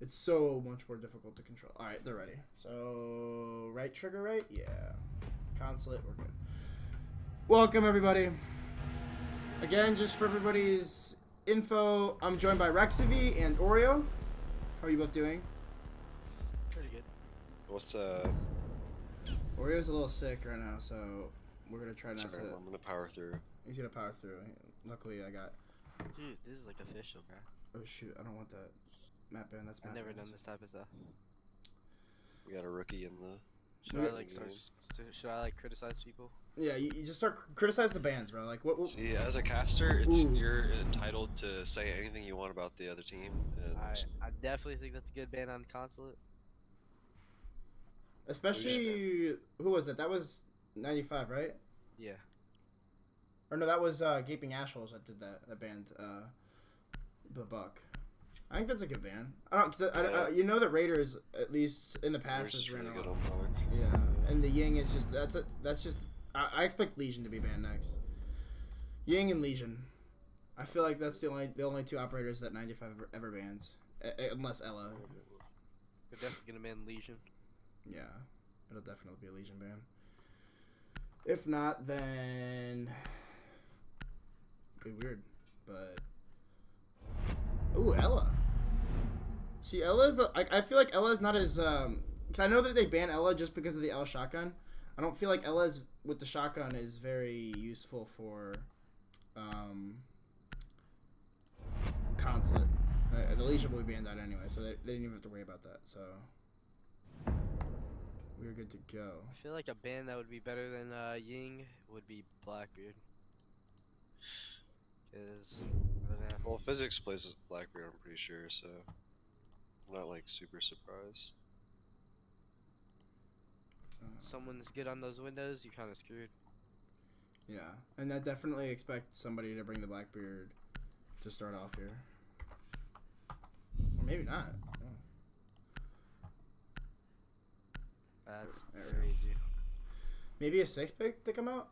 It's so much more difficult to control. All right, they're ready. So right trigger, right? Yeah. Consulate, we're good. Welcome everybody. Again, just for everybody's info, I'm joined by Rexiv and Oreo. How are you both doing? Pretty good. What's Oreo's a little sick right now, so we're gonna try not to. I'm gonna power through. He's gonna power through. Luckily, I got. Dude, this is like official, bro. Oh shoot! I don't want that map ban. That's map I've never bans. done this type of stuff. We got a rookie in the. Should I like start? Should I like criticize people? Yeah, you just start criticize the bans, bro. Like what? See, as a caster, it's Ooh. you're entitled to say anything you want about the other team. And I definitely think that's a good ban on consulate. Especially who was that? That was 95, right? Yeah. Or no, that was Gaping Asholes that did that. That banned the Buck. I think that's a good ban. I don't, cause you know that Raiders, at least in the past, has ran really a good lot. on Buck. Yeah, and the Ying is just that's just. I expect Legion to be banned next. Ying and Legion. I feel like that's the only two operators that 95 ever bans, unless Ella. We're definitely gonna ban Legion. Yeah, it'll definitely be a Legion ban. If not, then it'd be weird. But ooh, Ella. See, Ella's like I feel like Ella's not as because I know that they ban Ella just because of the L shotgun. I don't feel like Ella's with the shotgun is very useful for consulate. The Legion will be banned out anyway, so they didn't even have to worry about that. So we're good to go. I feel like a ban that would be better than Ying would be Blackbeard. Cause I don't know. Well, Physics plays Blackbeard, I'm pretty sure, so I'm not like super surprised. Someone's good on those windows, you kind of screwed. Yeah, and I definitely expect somebody to bring the Blackbeard to start off here. Or maybe not. Oh. That's crazy. Maybe a 6-pick to come out?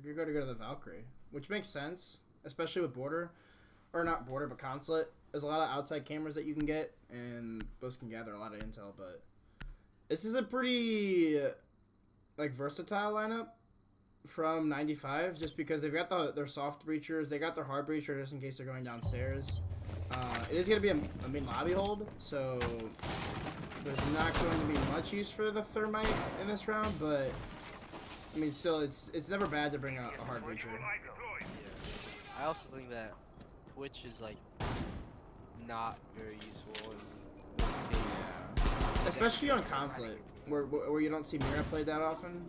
We're going to go to the Valkyrie, which makes sense, especially with border. Or not border, but consulate. There's a lot of outside cameras that you can get, and those can gather a lot of intel, but this is a pretty like versatile lineup from 95 just because they've got their soft breachers, they got their hard breacher just in case they're going downstairs. It is going to be a main lobby hold, so there's not going to be much use for the thermite in this round, but I mean still it's never bad to bring a hard breacher. Yeah. I also think that Twitch is like not very useful. Yeah. Especially on consulate where you don't see Mira played that often.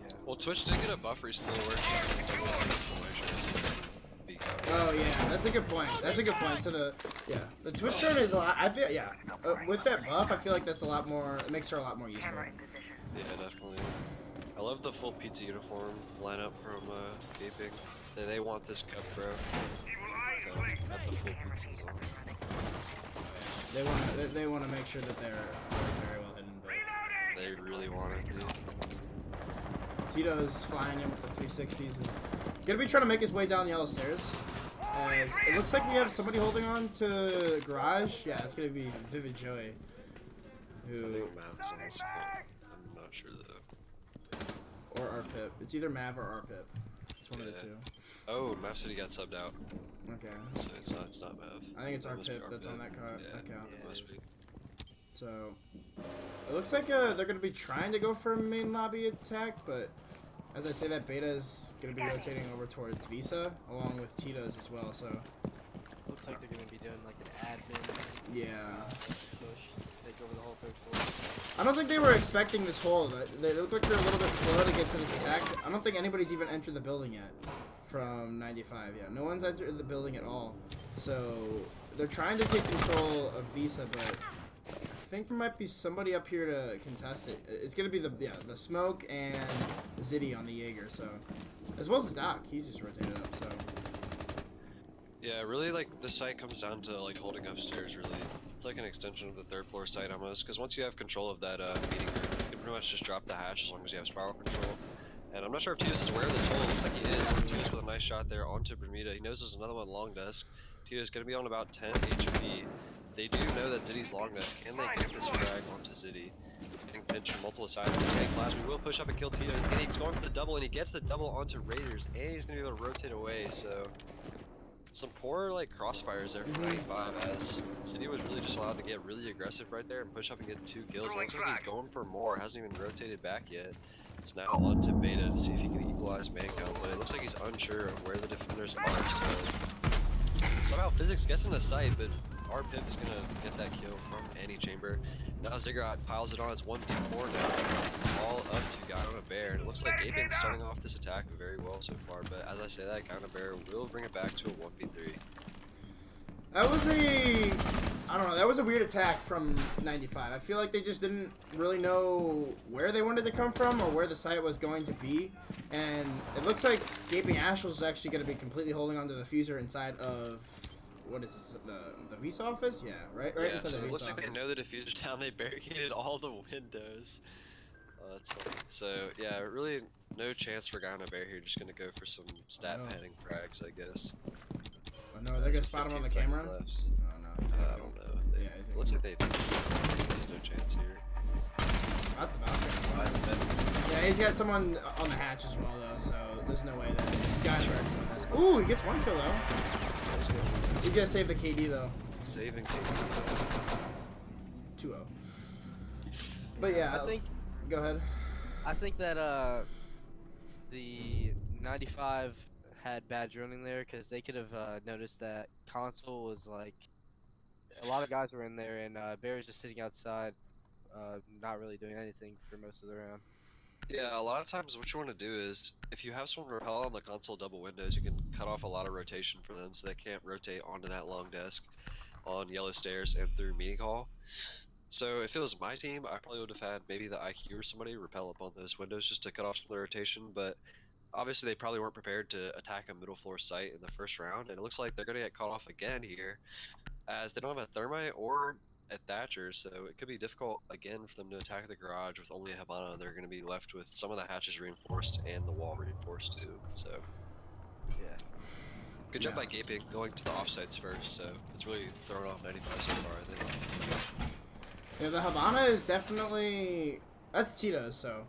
Yeah. Well, Twitch did get a buff recently where Oh yeah, that's a good point. That's a good point. So the Twitch turn is a lot. I feel with that buff, I feel like that's a lot more. It makes her a lot more useful. Yeah, definitely. I love the full pizza uniform lineup from Gaping. They want this cup, bro. So, got the full pizzas on. They want to make sure that they're very well hidden. But They really want it, dude. Tito's flying in with the 360s is gonna be trying to make his way down yellow stairs. As it looks like we have somebody holding on to garage. Yeah, it's gonna be Vivid Joey. I Who think Mav's on this one. I'm not sure though. or Arpip. It's either Mav or Arpip. It's one of the Yeah. two. Oh, Mav said he got subbed out. Okay. So it's not Mav. I think it's It must be Arpip that's on that account. Yeah, it must be. So, it looks like they're going to be trying to go for a main lobby attack, but as I say, that beta is going to be rotating over towards Visa, along with Tito's as well, so. Looks like they're gonna be doing like an admin Yeah. push, take over the whole third floor. I don't think they were expecting this hold. They look like they're a little bit slow to get to this attack. I don't think anybody's even entered the building yet from 95, yeah. No one's entered the building at all. So, they're trying to take control of Visa, but I think there might be somebody up here to contest it. It's gonna be the smoke and Ziddy on the Jaeger, so as well as the Doc. He's just rotated up, so Yeah, really, like this site comes down to like holding upstairs. Really, it's like an extension of the third floor site almost. Because once you have control of that meeting room, you can pretty much just drop the hatch as long as you have spiral control. And I'm not sure if Titus is aware of this hole. It looks like he is. Titus with a nice shot there onto Bermuda. He knows there's another one long desk. Tito's gonna be on about 10 HP. they do know that Ziddy's long desk. Can they get this frag onto Ziddy? Getting pinched from multiple sides. Okay, Flash, we will push up and kill Tito's. And he's going for the double, and he gets the double onto Raiders, and he's going to be able to rotate away, so... Some poor, like, crossfires there from 95, as Ziddy was really just allowed to get really aggressive right there and push up and get 2 kills. It looks like he's going for more, hasn't even rotated back yet. It's now on to Beta to see if he can equalize man count, but it looks like he's unsure of where the defenders are, so... Somehow Physics gets in the sight, but our Pip is gonna get that kill from Anti-Chamber. Now Ziggurat piles it on, it's 1v4 now. All up to Guy on a Bear, and it looks like Gaping's starting off this attack very well so far, but as I say that, Guy on a Bear will bring it back to a 1v3. That was I don't know, that was a weird attack from 95. I feel like they just didn't really know where they wanted to come from or where the site was going to be. And it looks like Gaping Asholes is actually going to be completely holding onto the fuser inside of, what is this, the Visa office? Yeah, right Yeah, inside so the it looks Visa like office. they know the diffuser's down, they barricaded all the windows. Oh, that's funny. So, yeah, really no chance for Guy on a Bear here, just going to go for some stat padding frags, I guess. Oh, no, they're going to spot him on the camera? Left. Oh, no. He's I don't know. Yeah, he's Looks like they there's no chance here. That's the Valkyrie. Yeah, he's got someone on the hatch as well, though, so there's no way that this guy's right on this. Ooh, he gets 1 kill, though. He's going to save the KD, though. Saving KD. 2-0. But yeah, I think. Go ahead. I think that the 95 had bad droning there because they could have noticed that console was like a lot of guys were in there and Bear was just sitting outside, not really doing anything for most of the round. Yeah, a lot of times what you want to do is, if you have someone repel on the console double windows, you can cut off a lot of rotation for them so they can't rotate onto that long desk on yellow stairs and through meeting hall. So if it was my team, I probably would have had maybe the IQ or somebody repel up on those windows just to cut off some of the rotation, but obviously they probably weren't prepared to attack a middle floor site in the first round, and it looks like they're going to get caught off again here, as they don't have a thermite or a Thatcher, so it could be difficult again for them to attack the garage with only a Habana. They're going to be left with some of the hatches reinforced and the wall reinforced too, so Yeah. good job by Gaping going to the offsites first, so it's really thrown off 95 so far, I think. Yeah, the Habana is definitely... That's Tito's, so...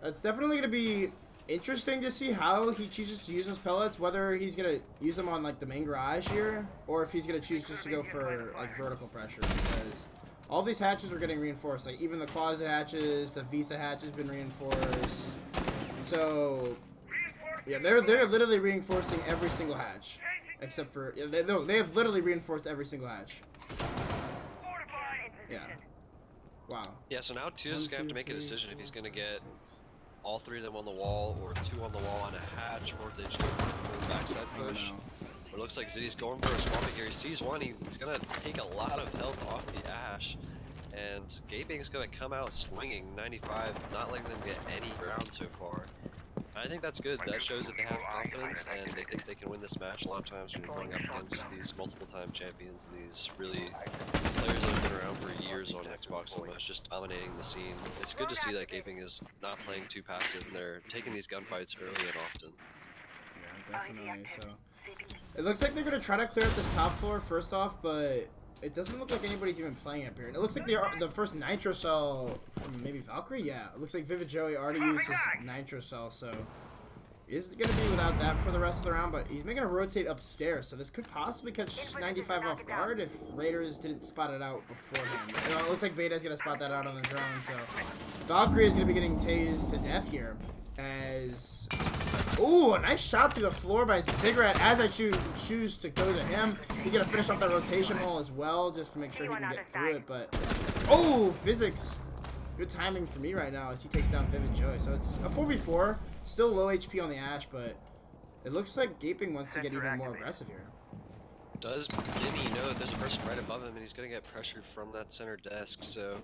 That's definitely going to be interesting to see how he chooses to use those pellets, whether he's going to use them on, like, the main garage here, or if he's going to choose just to go for, like, vertical pressure, because all these hatches are getting reinforced. Like, even the closet hatches, the Visa hatch has been reinforced. So, yeah, they're literally reinforcing every single hatch, except for... Yeah, they have literally reinforced every single hatch. Yeah. Wow. Yeah, so now Tito's going to have to make a decision if he's going to get all 3 of them on the wall, or 2 on the wall on a hatch, or if they just go for a full backside push. It looks like Ziddy's going for a swamping here. He sees one, he's going to take a lot of health off the Ash, and Gaping's going to come out swinging 95, not letting them get any ground so far. I think that's good. That shows that they have confidence and they think they can win this match. A lot of times when you're going up against these multiple-time champions and these really players that have been around for years on Xbox almost, just dominating the scene, it's good to see that Gaping is not playing too passive and they're taking these gunfights early and often. Yeah, definitely. So it looks like they're going to try to clear up this top floor first off, but it doesn't look like anybody's even playing up here. And it looks like the first Nitro Cell from maybe Valkyrie? Yeah, it looks like Vivid Joey already used his Nitro Cell, so he's going to be without that for the rest of the round, but he's making a rotate upstairs, so this could possibly catch 95 off guard if Raiders didn't spot it out beforehand. You know, it looks like Beta's going to spot that out on the drone, so Valkyrie is going to be getting tased to death here as... Ooh, a nice shot through the floor by Ziggurat as I choose to go to him. He's going to finish off that rotation wall as well, just to make sure he can get through it, but... Oh, Physics! Good timing for me right now as he takes down Vivid Joy. So it's a 4v4, still low HP on the Ash, but it looks like Gaping wants to get even more aggressive here. Does Jimmy know that there's a person right above him and he's going to get pressured from that center desk, so...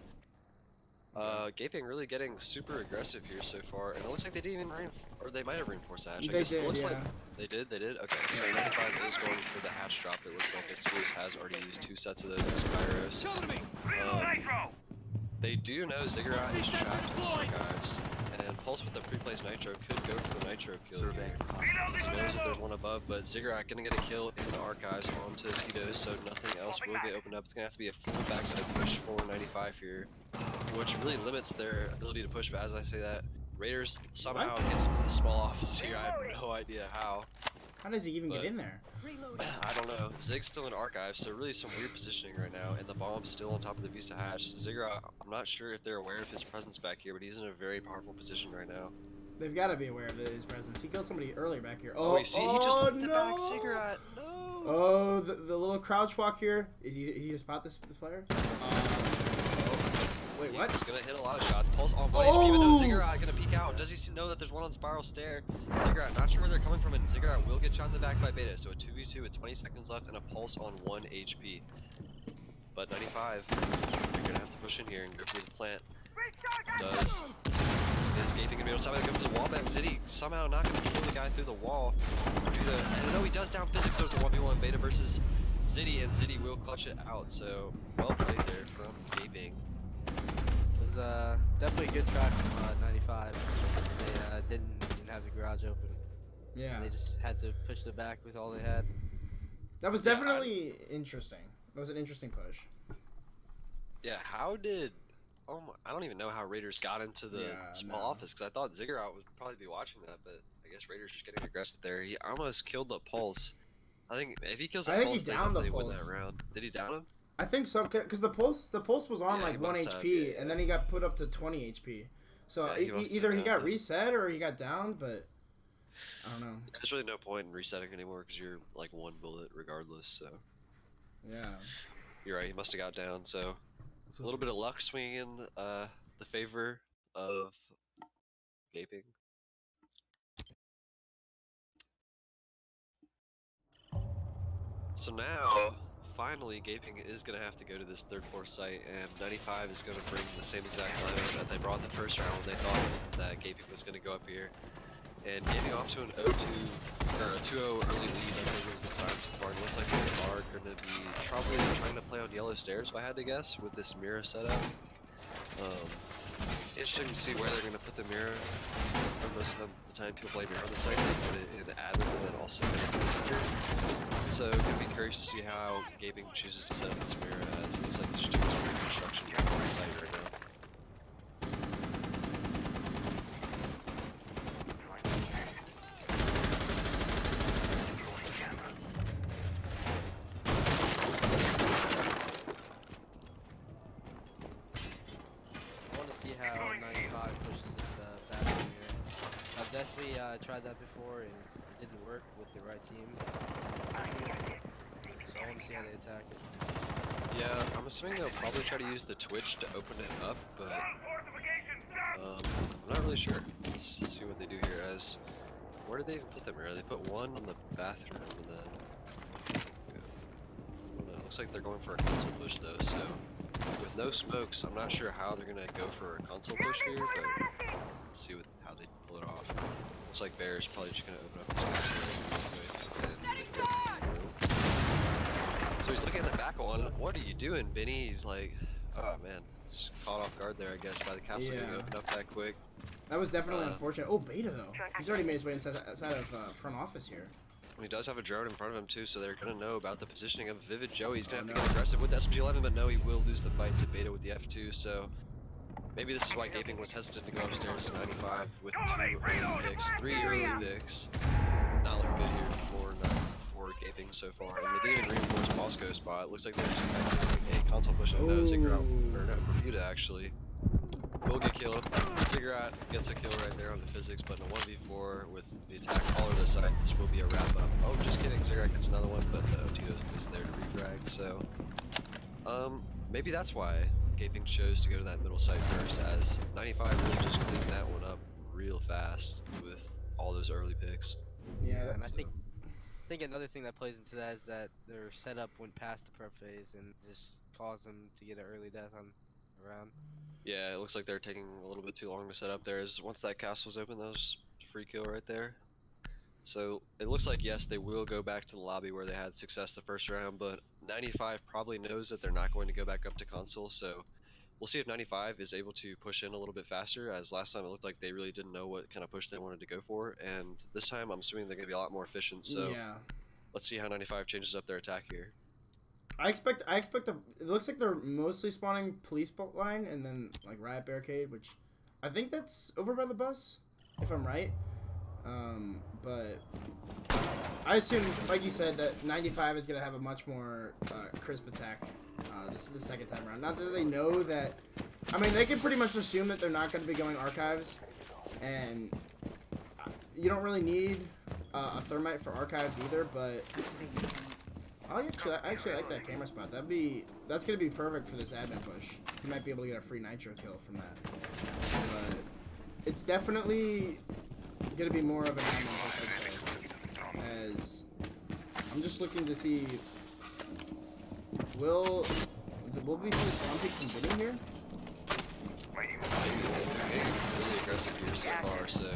Gaping really getting super aggressive here so far, and it looks like they didn't even or they might have reinforced the hatch. I guess did, it looks yeah. like they did? Okay, so 95 is going for the hatch drop, it looks like, as Toulouse has already used 2 sets of those Spyros. They do know Ziggurat is trapped, guys, and and Pulse with the pre-placed Nitro could go for the Nitro kill here. He knows that there's one above, but Ziggurat gonna get a kill in the Archives onto Tito's, so nothing else will get opened up. It's gonna have to be a full backside push for 95 here, which really limits their ability to push, but as I say that, Raiders somehow gets into the small office here. I have no idea how. How does he even get in there? I don't know. Zig's still in Archives, so really some weird positioning right now, and the bomb's still on top of the Vista hatch. Ziggurat, I'm not sure if they're aware of his presence back here, but he's in a very powerful position right now. They've got to be aware of his presence. He killed somebody earlier back here. Oh, you see, he just flipped it back. Ziggurat, no! Oh, the little crouch walk here. Is he gonna spot this player? Wait, what? He's gonna hit a lot of shots. Pulse on point, even though Ziggurat gonna peek out. Does he know that there's one on Spiral Stair? Ziggurat, not sure where they're coming from, and Ziggurat will get shot in the back by Beta. So a 2v2 with 20 seconds left and a Pulse on 1 HP. But 95, they're gonna have to push in here and go for the plant. Is Gaping gonna be able to somehow go for the wall back? Ziddy somehow not gonna kill the guy through the wall. And no, he does down Physics, so it's a 1v1 Beta versus Ziddy, and Ziddy will clutch it out. So well played there from Gaping. It was definitely a good try from 95. They didn't even have the garage open. Yeah. They just had to push the back with all they had. That was definitely interesting. That was an interesting push. Yeah, how did... Oh my, I don't even know how Raiders got into the small office, because I thought Ziggurat would probably be watching that, but I guess Raiders just getting aggressive there. He almost killed the Pulse. I think if he kills the Pulse, they definitely win that round. Did he down him? I think so, because the pulse was on like 1 HP, and then he got put up to 20 HP. So either he got reset or he got downed, but I don't know. There's really no point in resetting anymore because you're like 1 bullet regardless. So yeah, you're right. He must have got down. So a little bit of luck swinging in the favor of Gaping. So now, finally, Gaping is going to have to go to this third floor site, and 95 is going to bring the same exact lineup that they brought the first round when they thought that Gaping was going to go up here. And getting off to an 0-2, or a 2-0 early lead, that's a really good sign so far. It looks like they are going to be probably trying to play on yellow stairs, if I had to guess, with this mirror setup. Interesting to see where they're going to put the mirror. For most of the time people play mirror on the site, they put it in admin and then also in the So going to be curious to see how Gaping chooses to set up this mirror, as it looks like there's too much construction on the site right now. Definitely tried that before and it didn't work with the right team. So I want to see how they attack it. Yeah, I'm assuming they'll probably try to use the Twitch to open it up, but I'm not really sure. Let's see what they do here. As where did they even put the mirror? They put one on the bathroom and then it looks like they're going for a console push though. So with no smokes, I'm not sure how they're gonna go for a console push here, but let's see how they pull it off. Looks like Bear's probably just gonna open up his So he's looking at the back one. What are you doing, Benny? He's like, oh man, just caught off guard there, I guess, by the castle getting opened up that quick. That was definitely unfortunate. Oh, Beta though. He's already made his way inside of front office here. He does have a drone in front of him too, so they're gonna know about the positioning of Vivid Joey. He's gonna have to get aggressive with the SMG-11, but no, he will lose the fight to Beta with the F2. So maybe this is why Gaping was hesitant to go upstairs to 95 with 2 early picks, 3 early picks. Not looking good here for Gaping so far. And they didn't even reinforce Bosco's spot. Looks like they're just expecting a console push on no Ziggurat, or no, Bermuda actually. Will get killed. Ziggurat gets a kill right there on the Physics, but in a 1v4 with the attack all over the side, this will be a wrap up. Oh, just kidding, Ziggurat gets another one, but Tito is there to refrag, so maybe that's why Gaping chose to go to that middle site first, as 95 really just cleaned that one up real fast with all those early picks. Yeah, and I think another thing that plays into that is that their setup went past the prep phase and just caused them to get an early death on the round. Yeah, it looks like they're taking a little bit too long to set up there. Once that castle was open, that was a free kill right there. So it looks like, yes, they will go back to the lobby where they had success the first round, but 95 probably knows that they're not going to go back up to console, so we'll see if 95 is able to push in a little bit faster, as last time it looked like they really didn't know what kind of push they wanted to go for, and this time I'm assuming they're going to be a lot more efficient, so Yeah. let's see how 95 changes up their attack here. I expect it looks like they're mostly spawning police boat line and then like riot barricade, which I think that's over by the bus, if I'm right. But I assume, like you said, that 95 is gonna have a much more crisp attack. This is the second time around. Not that they know that. I mean, they can pretty much assume that they're not going to be going archives, and you don't really need a thermite for archives either. But I actually like that camera spot. That's gonna be perfect for this admin push. You might be able to get a free nitro kill from that. But it's definitely gonna be more of an admin push, I'd say. As I'm just looking to see, will we see spawn peak from Vinny here? Really aggressive here so far, so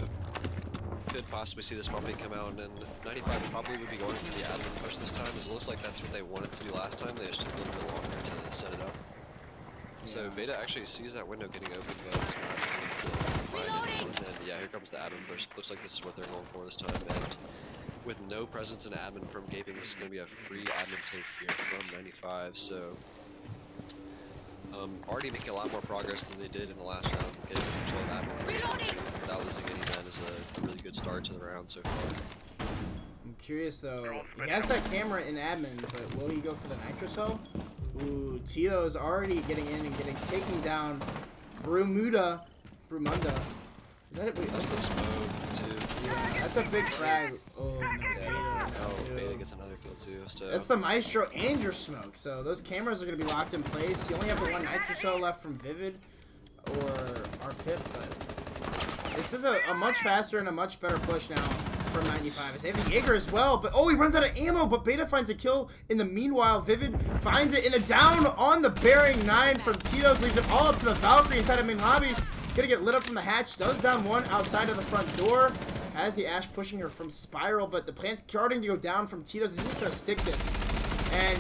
could possibly see this pumping come out, and then 95 probably would be going for the admin push this time, as it looks like that's what they wanted to do last time. They just took a little bit longer to set it up. So Yeah. Beta actually sees that window getting open, but it's not actually find it. And then, yeah, here comes the admin push. Looks like this is what they're going for this time, and with no presence in admin from Gaping, this is going to be a free admin take here from 95, so already making a lot more progress than they did in the last round, getting control of admin without losing any man is a really good start to the round so far. I'm curious though. He has that camera in admin, but will he go for the nitro cell? Ooh, Tito's already getting in and taking down Brumunda. Is that it? Wait, That's the smoke too. yeah, that's a big frag. Oh no, Beta gets another kill too. So that's the Maestro and your smoke. So those cameras are gonna be locked in place. You only have the one nitro cell left from Vivid or our pit, but this is a much faster and a much better push now from 95. It's saving Jaeger as well, but oh, he runs out of ammo, but Beta finds a kill. In the meanwhile, Vivid finds it in the down on the bearing 9 from Tito's, leaves it all up to the Valkyrie inside of main lobby. Gonna get lit up from the hatch, does down one outside of the front door. Has the Ash pushing her from Spiral, but the plan's starting to go down from Tito's. He's just gonna stick this. And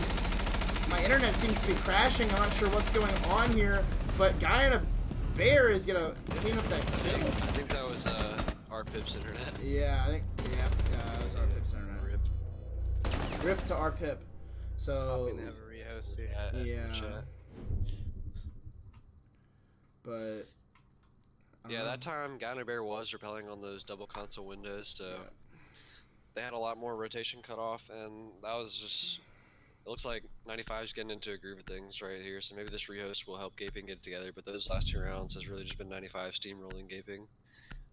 my internet seems to be crashing. I'm not sure what's going on here, but guy in a bear is gonna clean up that kill. I think that was our Pip's internet. Yeah, I think, yeah, that was our Pip's internet. Rip to our Pip. So, Probably never rehost here. yeah. Chat. But Yeah, that time Guy in a Bear was repelling on those double console windows, so yeah. they had a lot more rotation cut off, and that was just. It looks like 95's getting into a groove of things right here, so maybe this rehost will help Gaping get it together. But those last two rounds has really just been 95 steamrolling Gaping.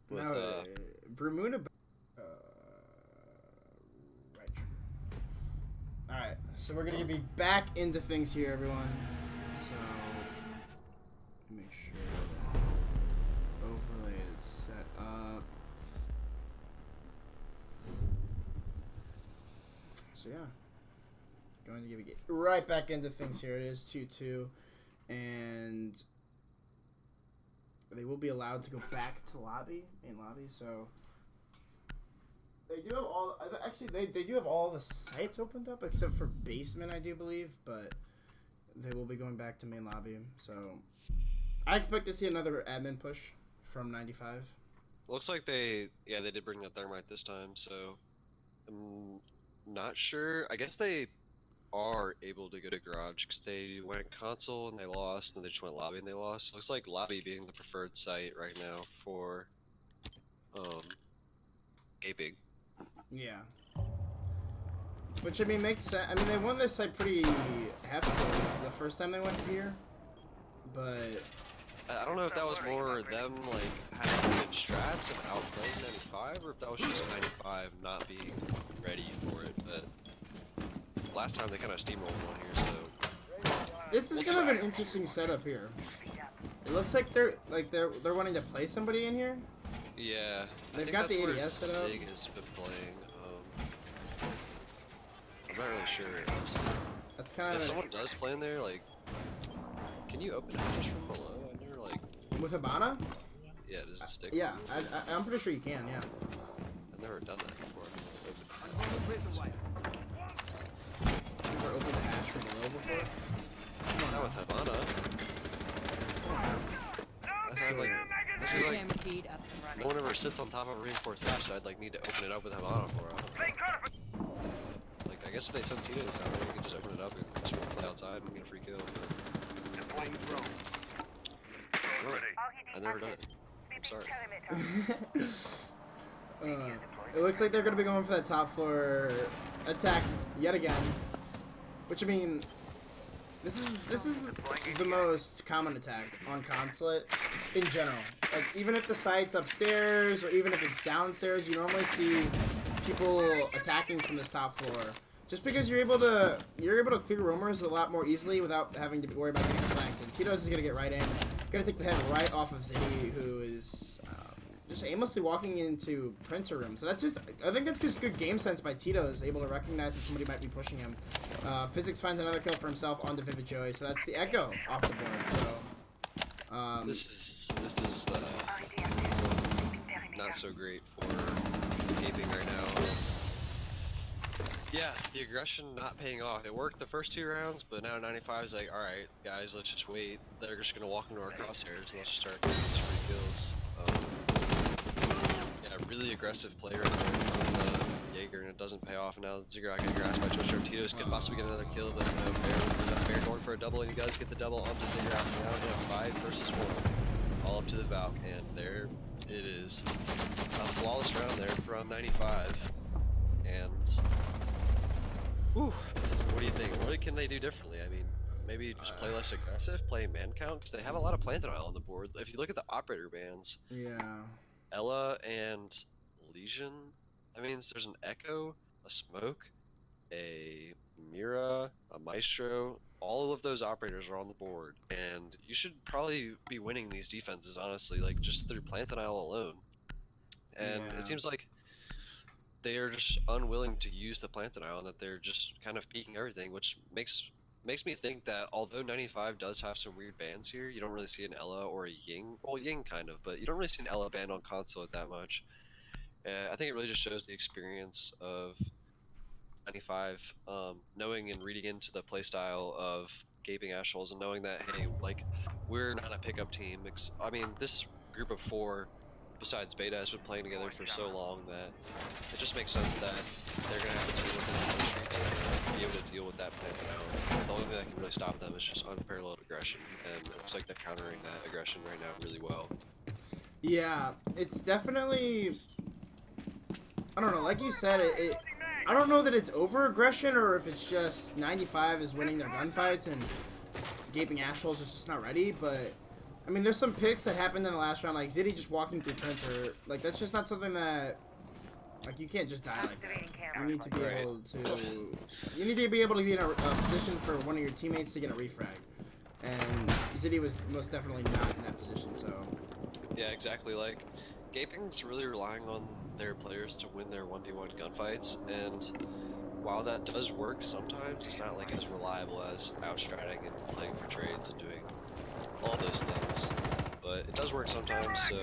With, No, Bermuda. Right. All right, so we're gonna be back into things here, everyone. So make sure the overlay is set up. So yeah, going to get right back into things here. It is 2-2, and they will be allowed to go back to main lobby. So they do have all. Actually, they do have all the sites opened up except for basement, I do believe. But they will be going back to main lobby. So I expect to see another admin push from 95. Looks like they did bring the thermite this time, so I'm not sure. I guess they are able to go to garage because they went console and they lost, and they just went lobby and they lost. Looks like lobby being the preferred site right now for Gaping. Yeah. Which, I mean, makes sense. I mean, they won this site pretty hefty the first time they went here. But I don't know if that was more them like having good strats and outplaying 95, or if that was just 95 not being ready for it. But last time they kind of steamrolled one here, so this is kind of an interesting setup here. It looks like they're wanting to play somebody in here. yeah, They've I think got the that's where ADS set up. Sig has been playing. I'm not really sure. That's kind If of someone does play in there, like, can you open hatches from below? I never like. with Habana. Yeah, does it stick? Yeah, I'm pretty sure you can. Yeah. I've never done that before. Never opened a hatch from below before. Not with Havana. Indeed, up and running. No one ever sits on top of a reinforced hatch, so I'd like need to open it up with Havana for it. Like, I guess if they send Tito's down there, we can just open it up and just play outside and get a free kill. Deploying drone. Really? I've never done it. I'm sorry. It looks like they're going to be going for that top floor attack yet again. Which, I mean, this is the most common attack on Consulate in general. Like, even if the site's upstairs or even if it's downstairs, you normally see people attacking from this top floor. Just because you're able to clear rumors a lot more easily without having to worry about getting flanked. And Tito's is going to get right in. Going to take the head right off of Ziddy, who is just aimlessly walking into printer room. So that's just, I think that's just good game sense by Tito's, able to recognize that somebody might be pushing him. Physics finds another kill for himself onto Vivid Joy, so that's the Echo off the board. So This is not so great for gaping right now. Yeah, the aggression not paying off. It worked the first 2 rounds, but now 95 is like, alright, guys, let's just wait. They're just gonna walk into our crosshairs and let's just start getting these free kills. Yeah, really aggressive play right there from the Jaeger, and it doesn't pay off. And now Ziggurat getting grasped by Twitcher. Tito's could possibly get another kill, but no, Bear going for a double, and you guys get the double onto Ziggurat. So now we have 5 versus 1, all up to the Valk, and there it is. A flawless round there from 95, and whew, what do you think? What can they do differently? I mean, maybe just play less aggressive, play man count, because they have a lot of Planted Isle on the board. If you look at the operator bans, yeah. Ella and Legion, that means there's an Echo, a Smoke, a Mira, a Maestro. All of those operators are on the board, and you should probably be winning these defenses, honestly, like just through Planted Isle alone. And Yeah. it seems like they are just unwilling to use the Planted Isle, and that they're just kind of peeking everything, which makes me think that although 95 does have some weird bans here, you don't really see an Ella or a Ying. Well, Ying kind of, but you don't really see an Ella banned on Consulate that much. I think it really just shows the experience of 95, knowing and reading into the playstyle of Gaping Asholes, and knowing that, hey, like, we're not a pickup team. I mean, this group of 4, besides Beta, has been playing together for so long that it just makes sense that they're going to have to deal with it in the streets and be able to deal with that plan now. The only thing that can really stop them is just unparalleled aggression, and it looks like they're countering that aggression right now really well. Yeah, it's definitely, I don't know, like you said, I don't know that it's over-aggression or if it's just 95 is winning their gunfights and Gaping Asholes is just not ready, but I mean, there's some picks that happened in the last round, like Ziddy just walking through printer. Like, that's just not something that, like, you can't just die like that. You need to be able to, you need to be able to be in a position for one of your teammates to get a refrag. And Ziddy was most definitely not in that position, so. Yeah, exactly. Like, Gaping's really relying on their players to win their 1v1 gunfights, and while that does work sometimes, it's not like as reliable as outstratting and playing for trades and doing all those things. But it does work sometimes, so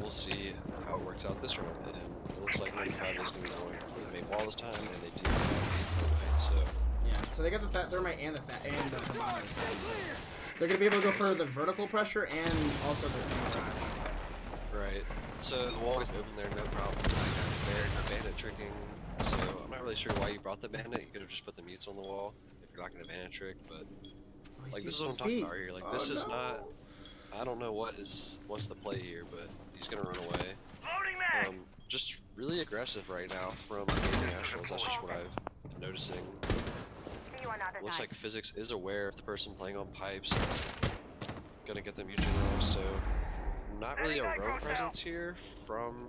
we'll see how it works out this round. And it looks like 95 is going to be going for the main wall this time, and they do have the thermite, so. Yeah, so they got the thermite and the Havana, so they're going to be able to go for the vertical pressure and also the crash. Right. So the wall is open there, no problem. I got bandit tricking, so I'm not really sure why you brought the bandit. You could have just put the mutes on the wall if you're not going to bandit trick, but like, this is what I'm talking about here. Like, this is not, I don't know what's the play here, but he's gonna run away. Just really aggressive right now from Gaping Asholes. That's just what I'm noticing. Looks like Physics is aware of the person playing on pipes. Gonna get them using roam, so not really a roam presence here from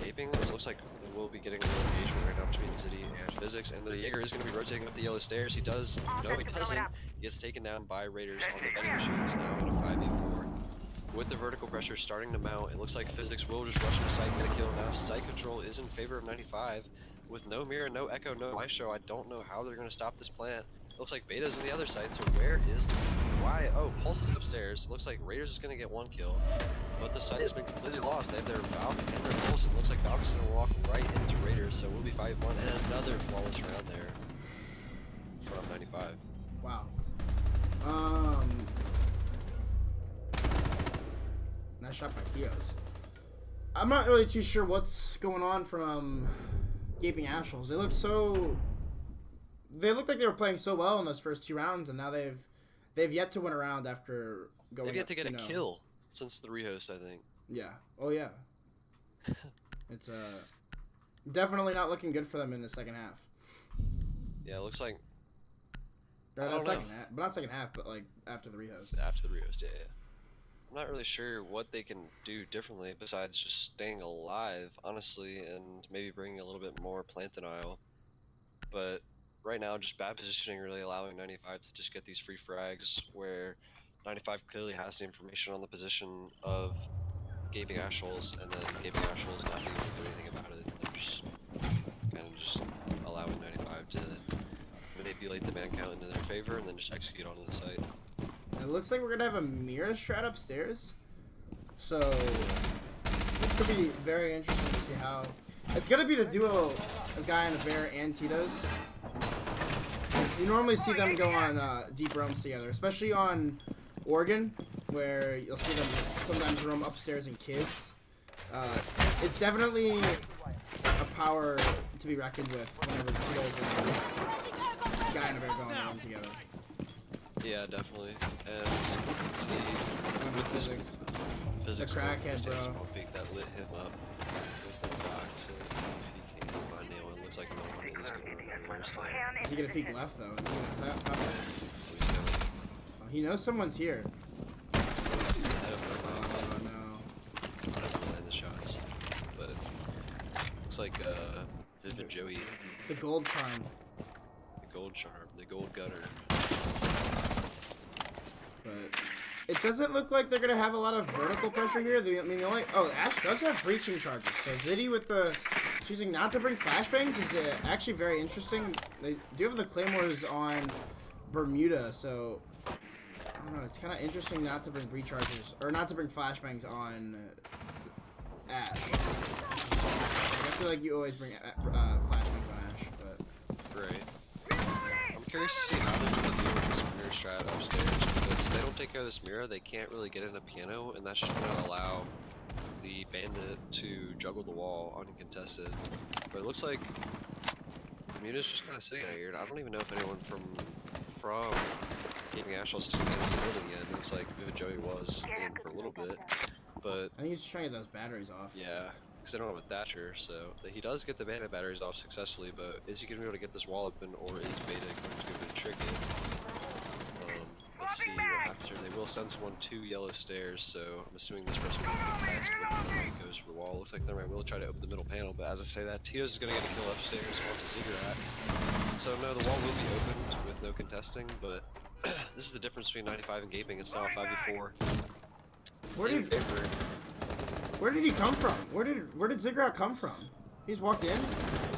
Gaping. This looks like we'll be getting a little engagement right now between City and Physics, and the Jaeger is going to be rotating up the yellow stairs. He does, no he doesn't. He gets taken down by Raiders on the vending machines now in a 5v4. With the vertical pressure starting to mount, it looks like Physics will just rush into site and get a kill now. Site control is in favor of 95. With no mirror, no echo, no Maestro, I don't know how they're going to stop this plant. Looks like Beta's on the other side, so where is why? Oh, Pulse is upstairs. Looks like Raiders is going to get 1 kill, but the site has been completely lost. They have their Valk and their Pulse. It looks like Valk is going to walk right into Raiders, so we'll be 5-1 and another flawless round there from 95. Wow. Nice shot by Kios. I'm not really too sure what's going on from Gaping Asholes. They look like they were playing so well in those first 2 rounds, and now they've yet to win a round after going. They've yet to get a 2-0. kill since the rehost, I think. Yeah. Oh yeah. It's definitely not looking good for them in the second half. Yeah, it looks like. Or I not don't second know. half, but not second half, but like after the rehost. After the rehost, yeah. I'm not really sure what they can do differently besides just staying alive, honestly, and maybe bringing a little bit more plant denial. But right now, just bad positioning really allowing 95 to just get these free frags where 95 clearly has the information on the position of Gaping Asholes, and then Gaping Asholes not being able to do anything about it. They're just kind of just allowing 95 to manipulate the man count into their favor and then just execute onto the site. It looks like we're gonna have a mirror strat upstairs, so this could be very interesting to see how. It's gonna be the duo of Guy and a Bear and Tito's. You normally see them go on deep roams together, especially on Oregon, where you'll see them sometimes roam upstairs in kids. It's definitely a power to be reckoned with whenever Tito's and Guy and a Bear go on the roam together. Yeah, definitely. And let's see with Physics. physics. The crackhead, bro. Small peek that lit him up with the box. So let's see if he can find anyone. Looks like no one is going to run first time. Is he gonna peek left though? Is he gonna top it? Oh, he knows someone's here. Oh no. I don't know land the shots, but looks like Vivid Joey, The gold charm. the gold charm, the gold gutter. But it doesn't look like they're gonna have a lot of vertical pressure here. The only Ash does have breaching charges. So Ziddy with the choosing not to bring flashbangs is actually very interesting. They do have the claymores on Bermuda, so I don't know. It's kind of interesting not to bring breach charges or not to bring flashbangs on Ash. I feel like you always bring flashbangs on Ash, but Right. I'm curious to see how they're going to deal with this mirror strat upstairs, because if they don't take care of this mirror, they can't really get in a piano, and that's just going to allow the bandit to juggle the wall uncontested. But it looks like Bermuda's just kind of sitting out here, and I don't even know if anyone from Gaping Asholes is in the building yet. It looks like Vivid Joey was in for a little bit, but I think he's just trying to get those batteries off. yeah, because they don't have a Thatcher, so he does get the bandit batteries off successfully, but is he going to be able to get this wall open, or is Beta going to be able to trick it? Let's see what happens here. They will send someone to yellow stairs, so I'm assuming this person will contest when he goes for the wall. Looks like they will try to open the middle panel, but as I say that, Tito's is going to get a kill upstairs onto Ziggurat. So no, the wall will be opened with no contesting, but this is the difference between 95 and Gaping. It's now a 5v4. Where did he come from? Where did Ziggurat come from? He's walked in?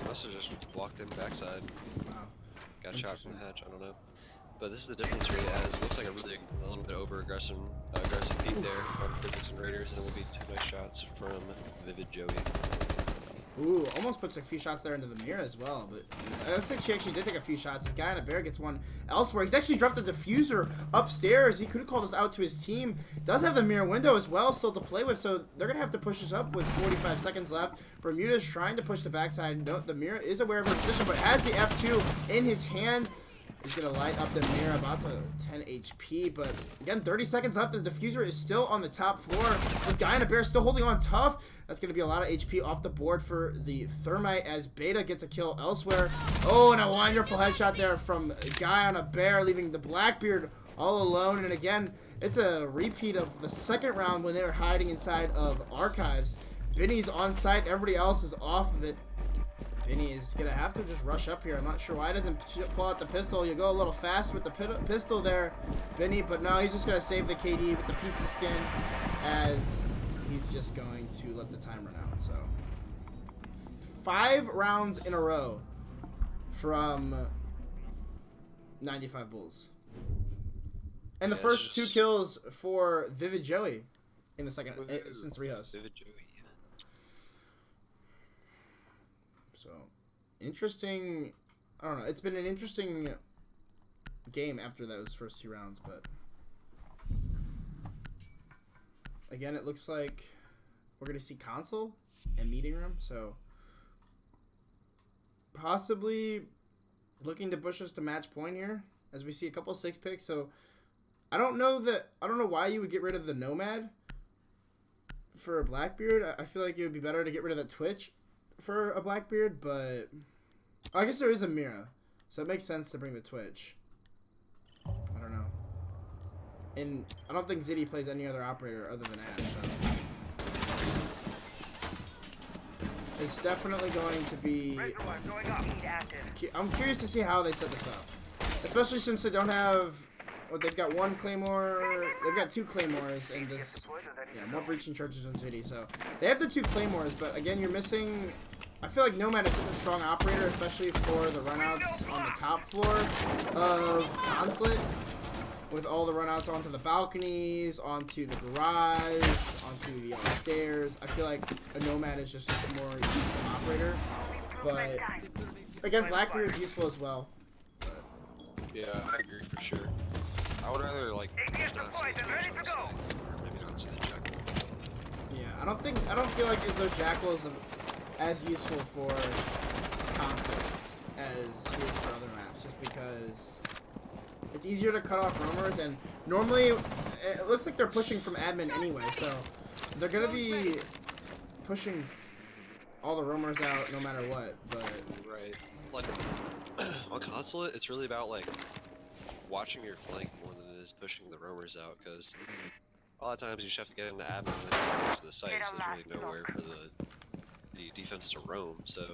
Must have just walked in backside. Wow. Got shot from the hatch, I don't know. But this is the difference really, as it looks like a little bit aggressive peek there from Physics and Raiders, and it will be 2 nice shots from Vivid Joey. Ooh, almost puts a few shots there into the mirror as well, but it looks like she actually did take a few shots. This guy in a bear gets one elsewhere. He's actually dropped the diffuser upstairs. He could have called this out to his team. Does have the mirror window as well still to play with, so they're going to have to push this up with 45 seconds left. Bermuda's trying to push the backside. No, the mirror is aware of her position, but has the F2 in his hand. He's going to light up the mirror, about to 10 HP, but again, 30 seconds left. The diffuser is still on the top floor, with Guy and a Bear still holding on tough. That's going to be a lot of HP off the board for the Thermite as Beta gets a kill elsewhere. Oh, and a wonderful headshot there from Guy on a Bear, leaving the Blackbeard all alone. And again, it's a repeat of the second round when they were hiding inside of Archives. Benny's on site, everybody else is off of it. Vinny is going to have to just rush up here. I'm not sure why he doesn't pull out the pistol. You go a little fast with the pistol there, Vinny, but no, he's just going to save the KD with the pizza skin as he's just going to let the time run out. So 5 rounds in a row from 95 Bulls. And the first 2 kills for Vivid Joey in the second, since rehost. Vivid Joey. So, interesting. I don't know. It's been an interesting game after those first 2 rounds, but again, it looks like we're going to see console and meeting room. So possibly looking to push us to match point here as we see a couple 6 picks. So I don't know why you would get rid of the Nomad for a Blackbeard. I feel like it would be better to get rid of the Twitch for a Blackbeard, but I guess there is a Mira, so it makes sense to bring the Twitch. I don't know. And I don't think Zitty plays any other operator other than Ash, so it's definitely going to be... I'm curious to see how they set this up, especially since they don't have... Well, they've got 1 Claymore, they've got 2 Claymores, and just, yeah, more breaching charges than Zitty, so they have the 2 Claymores, but again, you're missing... I feel like Nomad is such a strong operator, especially for the runouts on the top floor of Consulate, with all the runouts onto the balconies, onto the garage, onto the stairs. I feel like a Nomad is just a more useful operator, but again, Blackbeard is useful as well. But. Yeah, I agree for sure. I would rather like just not see the Twitch, honestly, or maybe not see the Jackal. Yeah, I don't feel like as though Jackal is as useful for Concept as he is for other maps, just because it's easier to cut off roamers, and normally it looks like they're pushing from admin anyway, so they're gonna be pushing all the roamers out no matter what. But Right. Like on Consulate, it's really about like watching your flank more than it is pushing the roamers out, because a lot of times you just have to get into admin and then get next to the site, so there's really nowhere for the defense to roam. So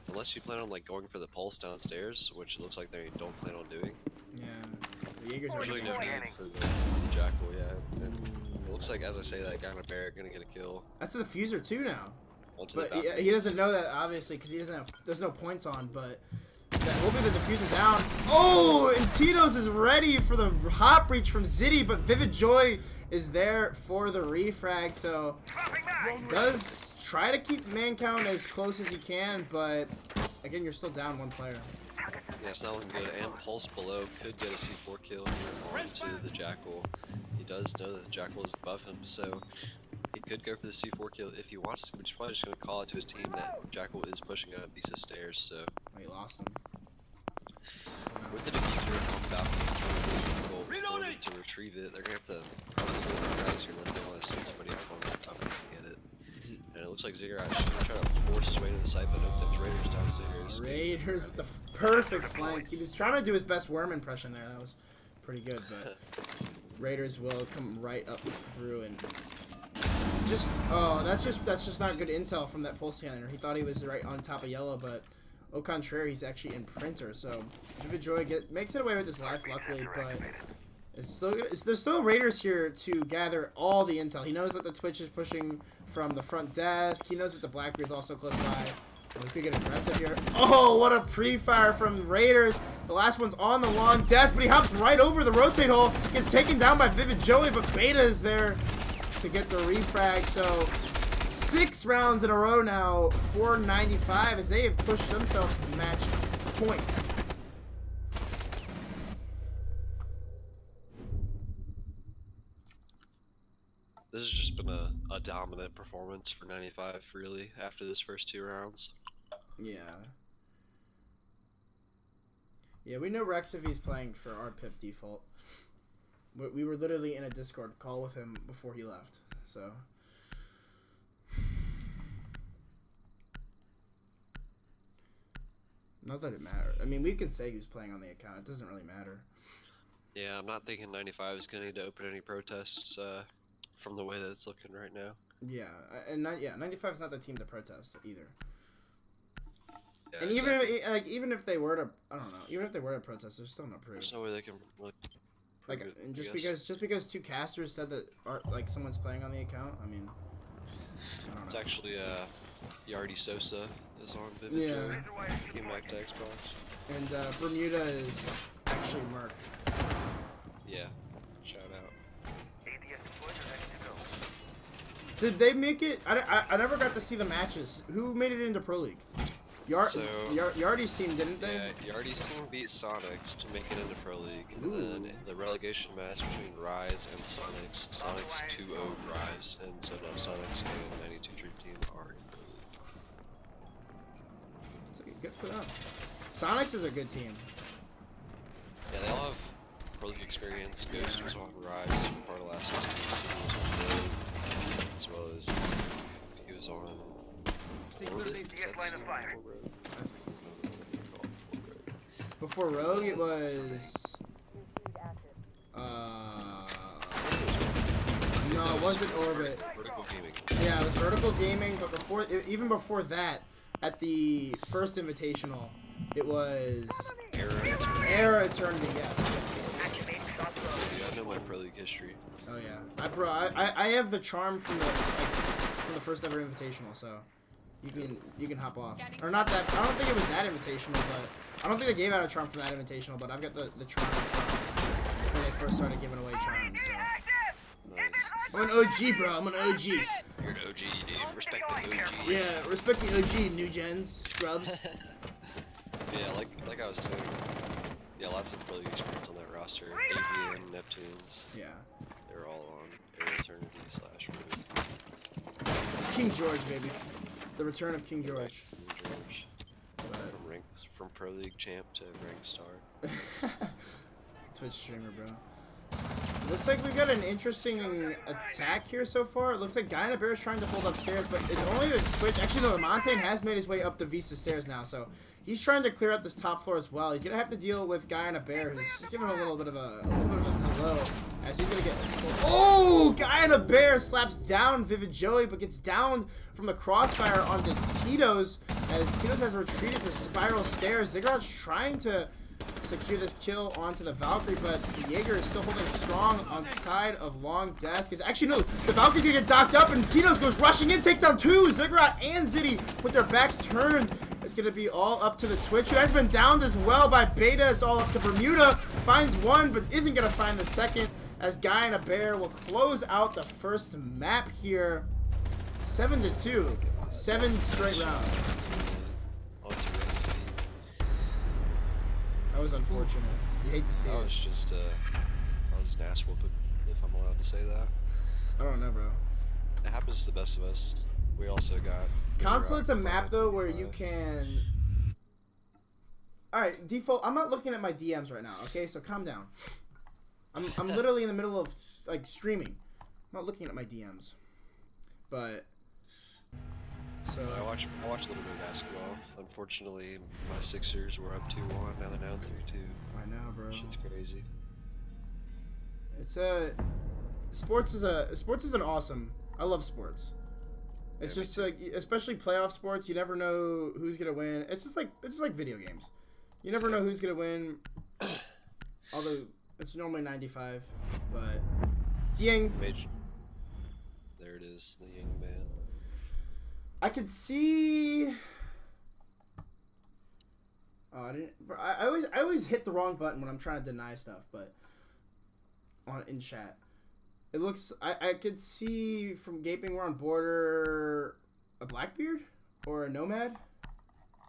unless you plan on like going for the pulse downstairs, which it looks like they don't plan on doing, yeah, the Jaeger's there's really already no going. need for the Jackal. Yeah, and it looks like, as I say, that guy on a Barrett gonna get a kill. That's the diffuser too now. Onto But the he doesn't know that, obviously, because he doesn't have. There's no points on. But that hopefully the diffuser down. Oh, and Tito's is ready for the hot breach from Zitty, but Vivid Joy is there for the refrag. So does try to keep man count as close as he can, but again, you're still down 1 player. Yeah, it's not looking good. And Pulse below could get a C4 kill here onto the Jackal. He does know that the Jackal is above him, so he could go for the C4 kill if he wants to, but he's probably just going to call it to his team that Jackal is pushing up a piece of stairs, so... Oh, he lost him. With the diffuser on the balcony, it's really difficult for them to retrieve it. They're going to have to probably go for guys here unless they want to send somebody up on the balcony to get it. And it looks like Ziggurat is going to try to force his way to the site, but nope, there's Raiders downstairs. Raiders with the perfect flank. He was trying to do his best worm impression there. That was pretty good, but Raiders will come right up through and just that's just not good intel from that pulse scanner. He thought he was right on top of yellow, but au contraire, he's actually in printer. So Vivid Joy makes it away with his life, luckily, but it's still there's still Raiders here to gather all the intel. He knows that the Twitch is pushing from the front desk. He knows that the Blackbeard is also close by. We could get aggressive here. Oh, what a pre-fire from Raiders. The last one's on the long desk, but he hops right over the rotate hole. Gets taken down by Vivid Joey, but Beta is there to get the refrag. So 6 rounds in a row now, 495, as they have pushed themselves to match point. This has just been a dominant performance for 95, really, after this first 2 rounds. Yeah. Yeah, we know Rex if he's playing for our PIP default. We were literally in a Discord call with him before he left, so. Not that it matters. I mean, we can say who's playing on the account. It doesn't really matter. Yeah, I'm not thinking 95 is going to need to open any protests from the way that it's looking right now. Yeah, and 95 is not the team to protest either. Yeah, and even if they were to, I don't know, even if they were to protest, there's still no proof. There's no way they can really prove it, and I guess. just because 2 casters said that someone's playing on the account, I mean, I don't know. It's actually Yardi Sosa is on Vivid Joy. Came back to Xbox. And Bermuda is actually Merc. Yeah, shout out. Did they make it? I never got to see the matches. Who made it into Pro League? Yardi's team, didn't they? Yeah, Yardi's team beat Sonics to make it into Pro League. Ooh. And then the relegation match between Rise and Sonics 2-0'd Rise. And for them. Sonics is a good team. Yeah, they all have Pro League experience. Ghost was on Rise for part of last season. He was on Road, as well as he was on Orbit. Before Rogue, it was. No, it wasn't Orbit. Vertical Gaming. Yeah, it was Vertical Gaming, but before, even before that, at the first Invitational, it was Era Eternity. Yes. Yeah, I know my Pro League history. Oh yeah, I have the charm from the first ever Invitational, so you can hop off. Or not that. I don't think it was that Invitational, but I don't think they gave out a charm from that Invitational. But I've got the charm when they first started giving away charms. So. Nice. I'm an OG, bro. I'm an OG. You're an OG, dude. Respect the OG. Yeah, respect the OG, new gens, scrubs. Yeah, like I was saying. Yeah, lots of Pro League experience on that roster. Avian, Neptunes. Yeah. They're all on Air Eternity / Root. King George, baby. The return of King George. King George. From Pro League champ to rank star. Twitch streamer, bro. Looks like we got an interesting attack here so far. It looks like Guy in a Bear is trying to hold upstairs, but it's only the Twitch. Actually, no, the Montaigne has made his way up the Vista stairs now, so he's trying to clear up this top floor as well. He's gonna have to deal with Guy in a Bear, who's just giving him a little bit of a hello, as he's gonna get. Oh, Guy in a Bear slaps down Vivid Joey, but gets down from the crossfire onto Tito's, as Tito's has retreated to Spiral Stairs. Ziggurat's trying to secure this kill onto the Valkyrie, but Jaeger is still holding strong on side of Long Desk. Actually, no, the Valkyrie's gonna get docked up, and Tito's goes rushing in, takes down two. Ziggurat and Zitty with their backs turned. It's gonna be all up to the Twitch, who has been downed as well by Beta. It's all up to Bermuda. Finds one, but isn't gonna find the second, as Guy in a Bear will close out the first map here. 7-2. 7 straight rounds. That was unfortunate. You hate to see That it. was just that was an ass whooping, if I'm allowed to say that. I don't know, bro. It happens to the best of us. We also got Consulate's a map though where you can. All right, default. I'm not looking at my DMs right now. Okay, so calm down. I'm literally in the middle of like streaming. I'm not looking at my DMs. But so I watched a little bit of basketball. Unfortunately, my Sixers were up 2-1. Now they're down 3-2. I know, bro. Shit's crazy. It's sports is an awesome. I love sports. It's Yeah, just like, especially playoff sports, you never know who's gonna win. It's just like video games. You never know who's gonna win. Although it's normally 95, but it's Ying. There it is, the Ying man. I could see. Oh, I didn't. I always hit the wrong button when I'm trying to deny stuff, but in chat, it looks. I could see from gaping we're on border a Blackbeard or a Nomad.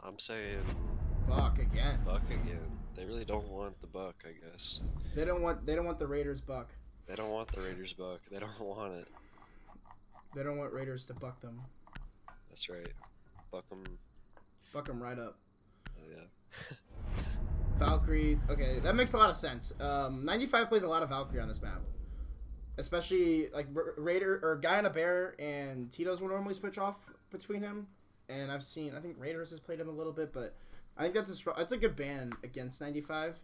I'm saying Buck again. Buck again. They really don't want the Buck, I guess. They don't want the Raiders Buck. They don't want the Raiders Buck. They don't want it. They don't want Raiders to buck them. That's right. Buck them. Buck them right up. Oh yeah. Valkyrie. Okay, that makes a lot of sense. 95 plays a lot of Valkyrie on this map, especially like Raider or Guy in a Bear and Tito's will normally switch off between him. And I think Raiders has played him a little bit, but I think that's a good ban against 95.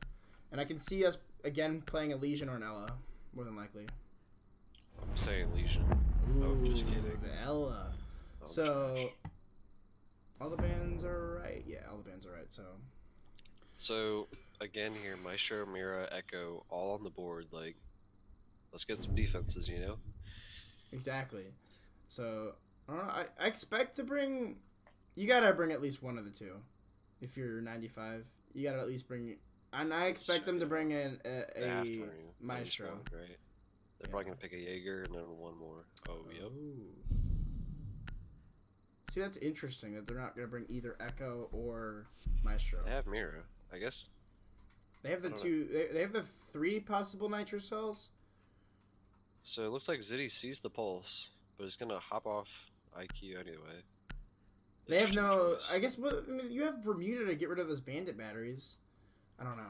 And I can see us again playing a Legion or an Ella, more than likely. I'm saying Legion. Oh, just kidding. The Ella. Oh, So trash. all the bands are right. Yeah, all the bands are right. So again here, Maestro, Mira, Echo, all on the board. Like, let's get some defenses, you know. Exactly. So I don't know. I expect to bring. You gotta bring at least one of the two. If you're 95, you gotta at least bring. And I expect them to bring in a Maestro. One, right? They're probably gonna pick a Jaeger and then one more. Oh, yep. See, that's interesting that they're not gonna bring either Echo or Maestro. They have Mira. I guess They have the two. They have the 3 possible nitro cells. so. It looks like Zitty sees the pulse, but is gonna hop off IQ anyway. They have Interesting no. choice. I guess I mean, you have Bermuda to get rid of those bandit batteries. I don't know.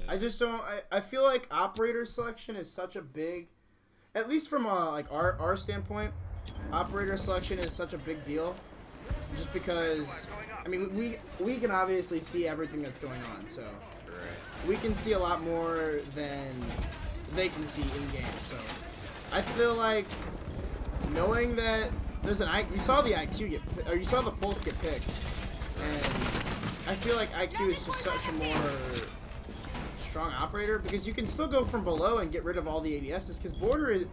I just don't. I feel like operator selection is such a big, at least from like our standpoint, operator selection is such a big deal. Just because, I mean, we can obviously see everything that's going on, so Right. we can see a lot more than they can see in game. So I feel like knowing that there's you saw the IQ get, or you saw the pulse get picked, and I feel like IQ is just such a more strong operator because you can still go from below and get rid of all the ADSs because border is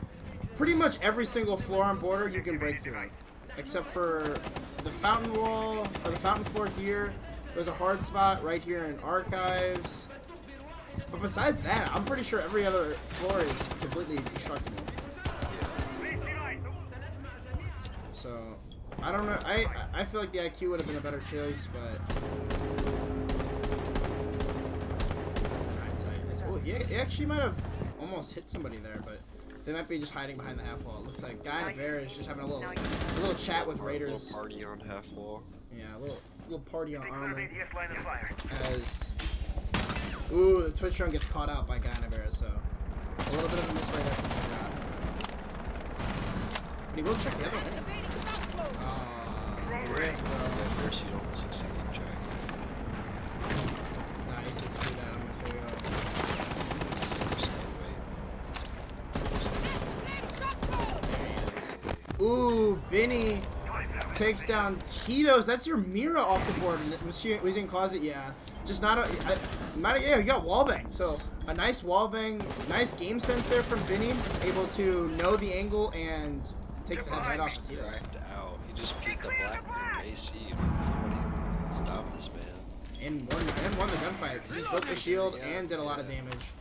pretty much every single floor on border you can break through, except for the fountain wall or the fountain floor here. There's a hard spot right here in archives, but besides that, I'm pretty sure every other floor is completely destructible. So I don't know. I feel like the IQ would have been a better choice, but that's in hindsight. Oh, he actually might have almost hit somebody there, but they might be just hiding behind the half wall. It looks like Guy in a Bear is just having a little chat with Raiders. A little party on half wall. Yeah, a little party on armor. As ooh, the Twitch drone gets caught out by Guy in a Bear, so a little bit of a misplay there from Scott. But he will check the other one. Riff, At first you don't succeed in check. nah, he said screw that. I'm gonna say ooh, Vinny takes down Tito's. That's your Mira off the board. Was he in closet? Yeah. Just not a. Yeah, you got wallbang. So a nice wallbang, nice game sense there from Vinny. Able to know the angle and takes the head right off of Tito's. Dragged out. He just peeked the black AC. But somebody stop this man. And won the gunfight because he broke the shield and did a lot of damage.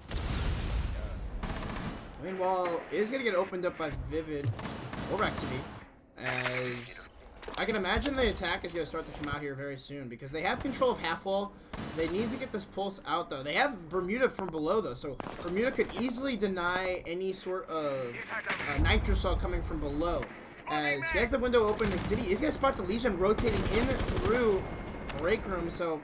Meanwhile, is gonna get opened up by Vivid or Rexity, as I can imagine the attack is gonna start to come out here very soon because they have control of half wall. They need to get this pulse out though. They have Bermuda from below though, so Bermuda could easily deny any sort of nitro cell coming from below. As he has the window open, and City is gonna spot the Legion rotating in through break room. So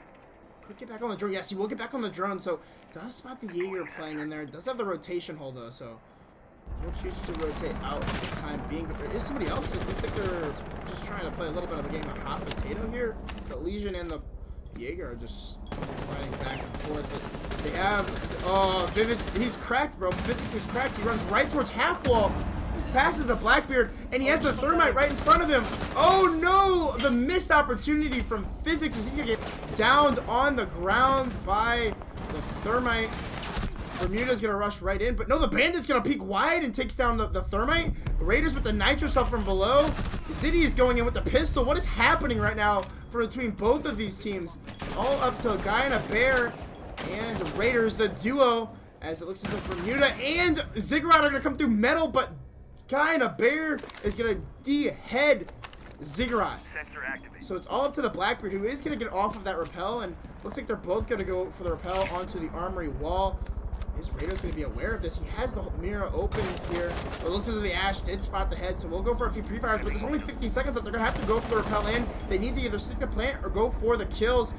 could get back on the drone. Yes, he will get back on the drone. So does spot the Jaeger playing in there. Does have the rotation hold though, so we'll choose to rotate out for the time being. But there is somebody else. It looks like they're just trying to play a little bit of a game of hot potato here. The Legion and the Jaeger are just sliding back and forth. But they have Vivid. He's cracked, bro. Physics is cracked. He runs right towards half wall. Passes the Blackbeard, and he has the Thermite right in front of him. Oh no! The missed opportunity from Physics as he's gonna get downed on the ground by the Thermite. Bermuda's gonna rush right in, but no, the Bandit's gonna peek wide and takes down the Thermite. Raiders with the Nitro Cell from below. Ziddy is going in with the pistol. What is happening right now for between both of these teams? All up to a Guy and a Bear and Raiders, the duo, as it looks as if Bermuda and Ziggurat are gonna come through metal, but Guy and a Bear is gonna de-head Ziggurat. So it's all up to the Blackbeard, who is gonna get off of that rappel, and looks like they're both gonna go for the rappel onto the armory wall. Is Raiders gonna be aware of this? He has the mirror open here. But it looks as though the Ash did spot the head, so we'll go for a few pre-fires, but there's only 15 seconds left. They're gonna have to go for the rappel in. They need to either stick the plant or go for the kills.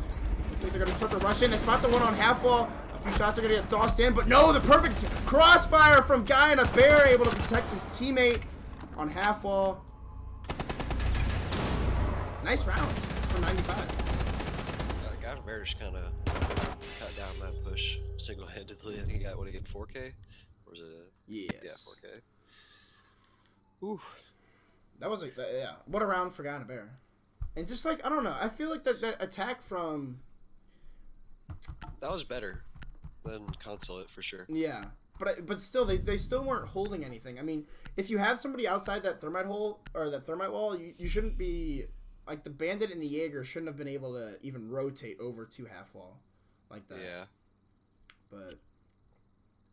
Looks like they're gonna start to rush in. They spot the one on half wall. A few shots are gonna get tossed in, but no, the perfect crossfire from Guy and a Bear, able to protect his teammate on half wall. Nice round for 95. Guy and Bear just kind of cut down that push single-handedly. I think he got, what, he got 4K? Or was it? Yes. Yeah, 4K. Ooh. That was yeah. What a round for Guy and a Bear. And just like, I don't know, I feel like that attack from... That was better than Consulate for sure. Yeah. But still, they still weren't holding anything. I mean, if you have somebody outside that Thermite hole, or that Thermite wall, you shouldn't be... Like, the Bandit and the Jaeger shouldn't have been able to even rotate over to half wall like that. Yeah. But,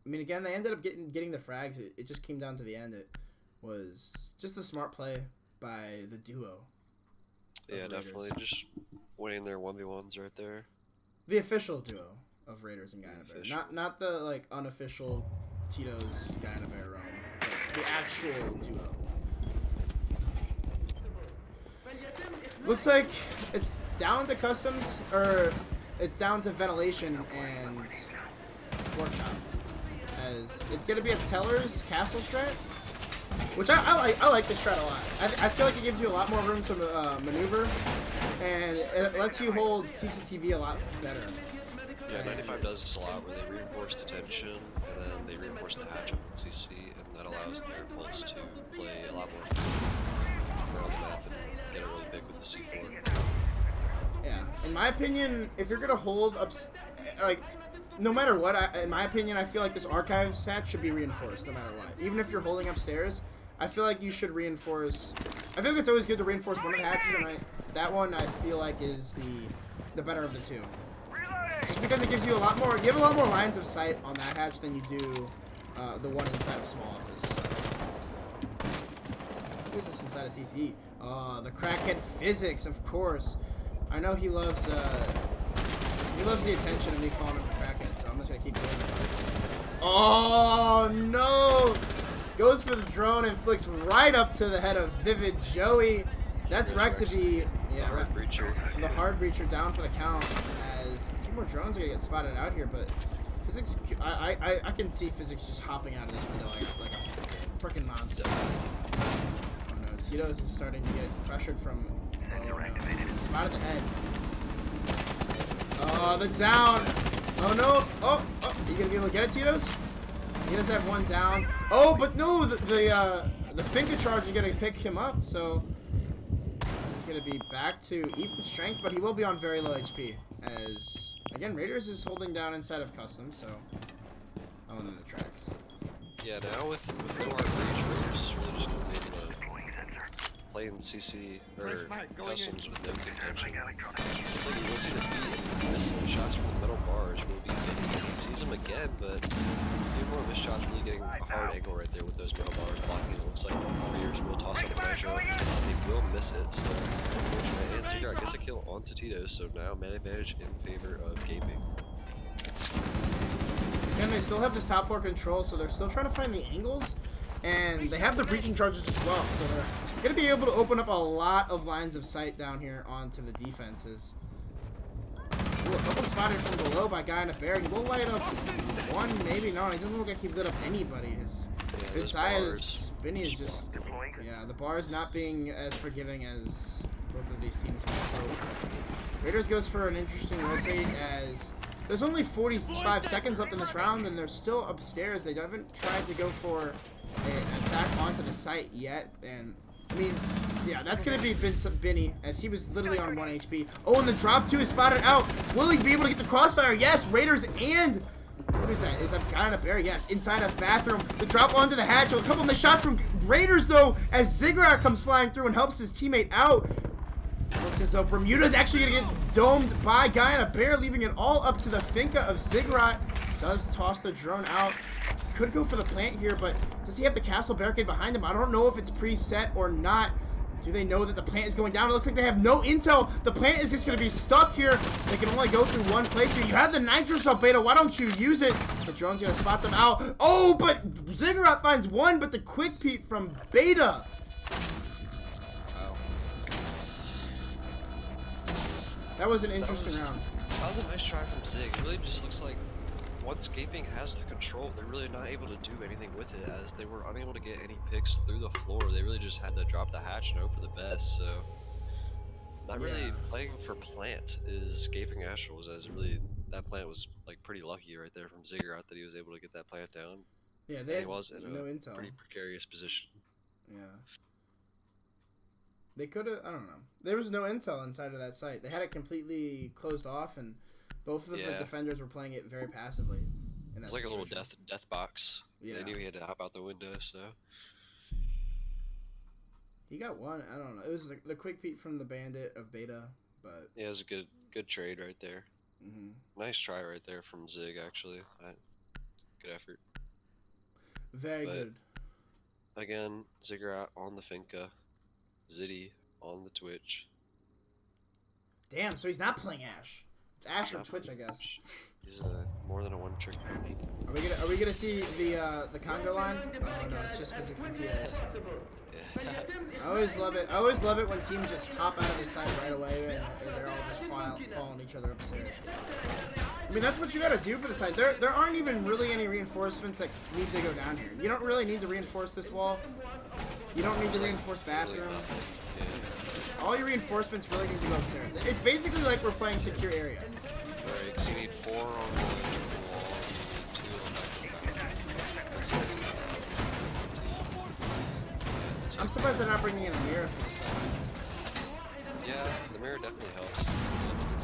I mean, again, they ended up getting the frags. It just came down to the end. It was just a smart play by the duo. Yeah, Raiders. definitely. Just winning their 1v1s right there. The official duo of Raiders and Guy and a Bear. Official. Not the, like, unofficial Tito's Guy and a Bear roam. But the actual duo. Looks like it's down to customs, or it's down to ventilation and workshop. As it's gonna be a teller's castle strat, which I like this strat a lot. I feel like it gives you a lot more room to maneuver, and it lets you hold CCTV a lot better. Yeah, 95 does this a lot, where they reinforce detention, and then they reinforce the hatch up in CC, and that allows their pulse to play a lot more around the map and get it really big with the C4. Yeah, in my opinion, if you're gonna hold up, like, no matter what, in my opinion, I feel like this archives hatch should be reinforced no matter what. Even if you're holding upstairs, I feel like you should reinforce. I feel like it's always good to reinforce one of the hatches, and that one I feel like is the better of the two. Just because it gives you a lot more. You have a lot more lines of sight on that hatch than you do the one inside of small office. What is this inside of CCE? The crackhead physics, of course. I know he loves the attention of me calling him a crackhead, so I'm just gonna keep doing it. Oh no! Goes for the drone and flicks right up to the head of Vivid Joey. That's Rexy. Yeah, hard breacher. The hard breacher down for the count. As a few more drones are gonna get spotted out here, but physics. I can see physics just hopping out of this window like a freaking monster. Oh no, Tito's is starting to get pressured from. Oh no, spotted the head. Oh, the down. Oh no. Oh, you gonna be able to get it, Tito's? He does have one down. Oh, but no, the finger charge is gonna pick him up, so he's gonna be back to even strength, but he will be on very low HP. As again, Raiders is holding down inside of custom, so oh, and then the tracks. Yeah, now with no hard breach, Raiders is really just gonna be able to play in CC or customs with no contention. It's like we'll see the feet missing shots from the middle bars. Will be he sees them again, but a few more missed shots really getting a hard angle right there with those middle bars blocking. It looks like Raiders will toss up a nitro. They will miss it, so unfortunately, and Cigar gets a kill on Tito's, so now man advantage in favor of Gaping. And they still have this top floor control, so they're still trying to find the angles, and they have the breaching charges as well, so they're going to be able to open up a lot of lines of sight down here onto the defenses. Ooh, a couple spotted from below by Guy in a Bear. He will light up one, maybe. No, he doesn't look like he lit up anybody. His side is Benny is just, yeah, the bar is not being as forgiving as both of these teams might hope. Raiders goes for an interesting rotate as there's only 45 seconds left in this round, and they're still upstairs. They haven't tried to go for an attack onto the site yet, and I mean, yeah, that's going to be Benny, as he was literally on 1 HP. Oh, and the drop 2 is spotted out. Will he be able to get the crossfire? Yes, Raiders and... What is that? Is that Guy in a Bear? Yes, inside a bathroom. The drop onto the hatch. A couple missed shots from Raiders, though, as Ziggurat comes flying through and helps his teammate out. Looks as though Bermuda's actually going to get domed by Guy in a Bear, leaving it all up to the Finca of Ziggurat. Does toss the drone out. Could go for the plant here, but does he have the castle barricade behind him? I don't know if it's preset or not. Do they know that the plant is going down? It looks like they have no intel. The plant is just going to be stuck here. They can only go through one place here. You have the nitro cell, Beta. Why don't you use it? The drone's going to spot them out. Oh, but Ziggurat finds one, but the quick peek from Beta. Wow. That was an interesting round. That was a nice try from Zig. It really just looks like once Gaping has the control, they're really not able to do anything with it, as they were unable to get any picks through the floor. They really just had to drop the hatch and hope for the best, so not really playing for plant is Gaping Asholes, as really that plant was like pretty lucky right there from Ziggurat that he was able to get that plant down. Yeah, they was in no a intel. pretty precarious position. Yeah. They could have, I don't know. There was no intel inside of that site. They had it completely closed off, and both of the defenders were playing it very passively. It was like a little death box. Yeah. They knew he had to hop out the window, so. He got one. I don't know. It was the quick peek from the bandit of Beta, but yeah, it was a good trade right there. Nice try right there from Zig, actually. Good effort. Very good. Again, Ziggurat on the Finca, Ziddy on the Twitch. Damn, so he's not playing Ash. It's Ash or Twitch, I guess. He's more than a one-trick pony. Are we gonna see the Congo line? Oh no, it's just physics and TOs. Yeah. I always love it. I always love it when teams just hop out of the site right away and they're all just following each other upstairs. I mean, that's what you gotta do for the site. There aren't even really any reinforcements that need to go down here. You don't really need to reinforce this wall. You don't need to reinforce bathroom. All your reinforcements really need to go upstairs. It's basically like we're playing secure area. Right, because you need 4 on the wall, 2 on the back. That's it. I'm surprised they're not bringing in a mirror for the site. Yeah, the mirror definitely helps. It's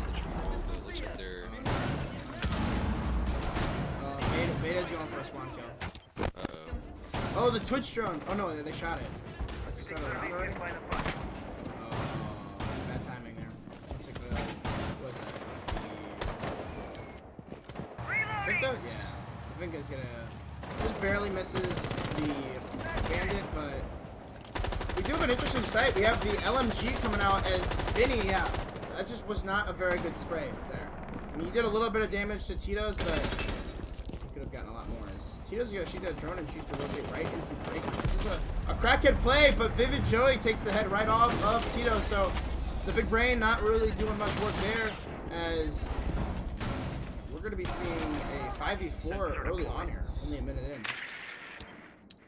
the triple, but it looks like they're... Beta's going for a spawn kill. Uh-oh. Oh, the Twitch drone. Oh no, they shot it. That's the start of the round already? Oh, bad timing there. Looks like the... What was that? Vinka? Yeah. Vinka's gonna... Just barely misses the bandit, but... We do have an interesting sight. We have the LMG coming out as Vinny, yeah. That just was not a very good spray there. I mean, you did a little bit of damage to Tito's, but... Could have gotten a lot more. As Tito's gonna shoot that drone and choose to rotate right into breaker. This is a crackhead play, but Vivid Joey takes the head right off of Tito. So the big brain not really doing much work there, as we're gonna be seeing a 5v4 early on here, only a minute in.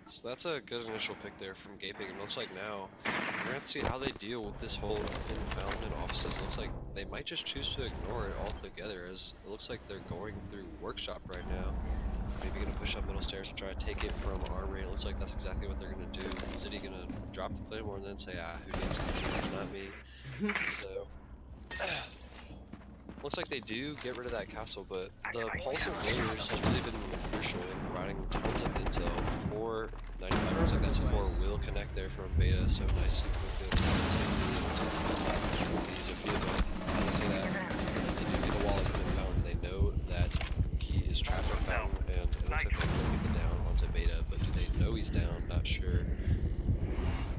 So that's a good initial pick there from Gaping. It looks like now we're going to see how they deal with this whole inbound in offices. Looks like they might just choose to ignore it altogether, as it looks like they're going through workshop right now. Maybe going to push up middle stairs to try to take it from armory. It looks like that's exactly what they're going to do. City going to drop the claymore and then say, ah, who needs it? Not me. So looks like they do get rid of that castle, but the pulse of layers has really been crucial in providing tons of intel for 95. Looks like that C4 will connect there from Beta, so nicely quick. He's a field gun. You see that? They do get the wall has been found. They know that he is trapped or found, and it looks like they're going to get the down onto Beta, but do they know he's down? Not sure.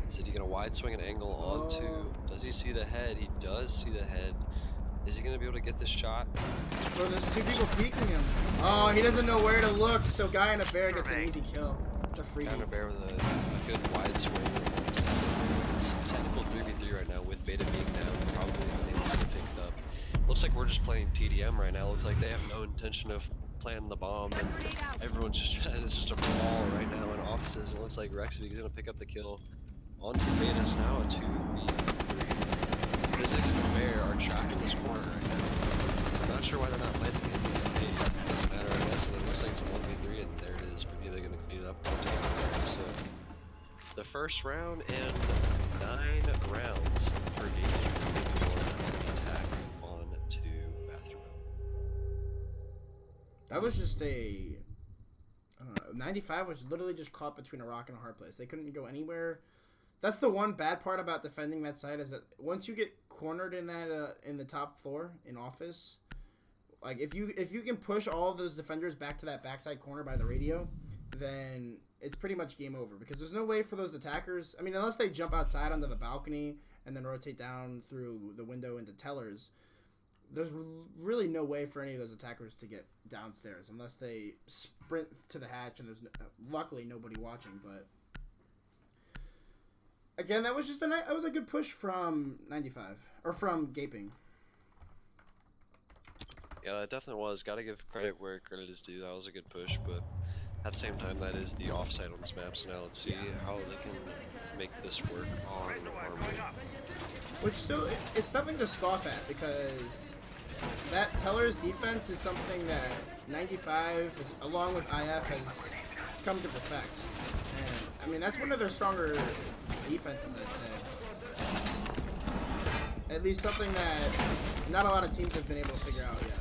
Is he going to wide swing an angle onto? Does he see the head? He does see the head. Is he going to be able to get this shot? Bro, there's 2 people peeking him. Oh, he doesn't know where to look, so Guy in a Bear gets an easy kill. It's a freebie. Guy in a Bear with a good wide swing. It's technical 3v3 right now with Beta being down. Probably they want to pick it up. Looks like we're just playing TDM right now. Looks like they have no intention of planting the bomb, and everyone's just it's just a brawl right now in offices. It looks like Rexvig is going to pick up the kill onto Beta. So now a 2v3. Physics and Bear are tracking this corner right now. I'm not sure why they're not planting it. It doesn't matter, I guess. And it looks like it's a 1v3, and there it is. Bermuda going to clean it up. So the first round and 9 rounds for Gage attack on to bathroom. That was just a... I don't know. 95 was literally just caught between a rock and a hard place. They couldn't go anywhere. That's the one bad part about defending that site, is that once you get cornered in that in the top floor in office, like if you can push all of those defenders back to that backside corner by the radio, then it's pretty much game over, because there's no way for those attackers. I mean, unless they jump outside onto the balcony and then rotate down through the window into tellers, there's really no way for any of those attackers to get downstairs unless they sprint to the hatch, and there's luckily nobody watching. But again, that was just a good push from 95, or from Gaping. Yeah, that definitely was. Got to give credit where credit is due. That was a good push, but at the same time, that is the offside on this map. So now let's see how they can make this work on armory. Which still, it's nothing to scoff at, because that Teller's defense is something that 95, along with IF, has come to perfect. And I mean, that's one of their stronger defenses, I'd say. At least something that not a lot of teams have been able to figure out yet.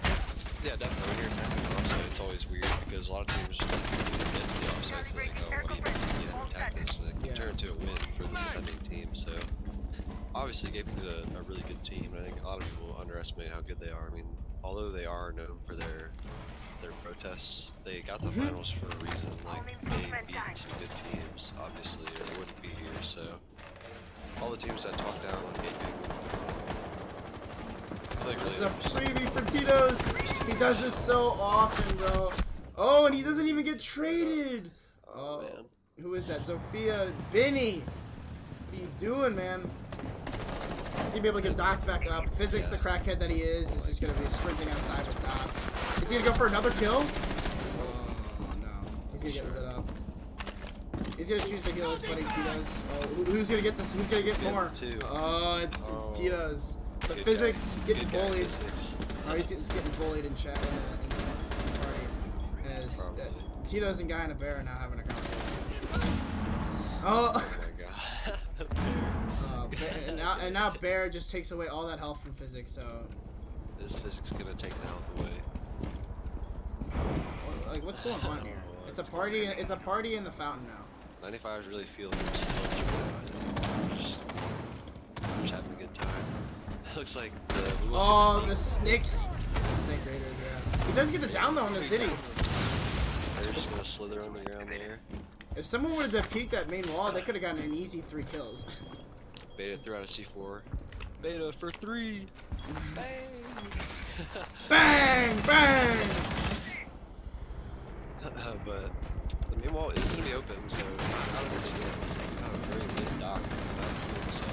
Yeah, definitely. When you're attacking the offside, it's always weird, because a lot of teams just get to the offside, so like, oh, what do you mean? Attack this, and it can turn into a win for the defending team. So obviously, Gaping's a really good team, and I think a lot of people underestimate how good they are. I mean, although they are known for their protests, they got the finals for a reason. Like, they beat some good teams, obviously, or they wouldn't be here. So all the teams that talk down on Gaping, I feel like This really is a freebie for Tito's. He does this so often, bro. Oh, and he doesn't even get traded. Oh, man. Who is that? Sophia. Vinny. What are you doing, man? Is he be able to get docked back up? Physics, the crackhead that he is just going to be sprinting outside with Doc. Is he going to go for another kill? Oh, no. He's going to get rid of. He's going to choose to heal his buddy Tito's. Oh, who's going to get this? Who's going to get more? Oh, it's Tito's. So Physics getting bullied. Oh, he's getting bullied in chat in the party. As Tito's and Guy and a Bear are now having a conversation. Oh. Oh my god. And now Bear just takes away all that health from Physics. So This Physics is gonna take the health away. like, what's going on here? It's a party. It's a party in the fountain now. 95 is really feeling himself. Just having a good time. It looks like the snakes. Snake Raiders, yeah. He does get the down though on the city. They're just gonna slither on the ground there. If someone would have peeked that main wall, they could have gotten an easy 3 kills. Beta threw out a C4. Beta for 3. Bang! Bang! Bang! But the main wall is gonna be open, so out of this yet, it's like a very lit dock. So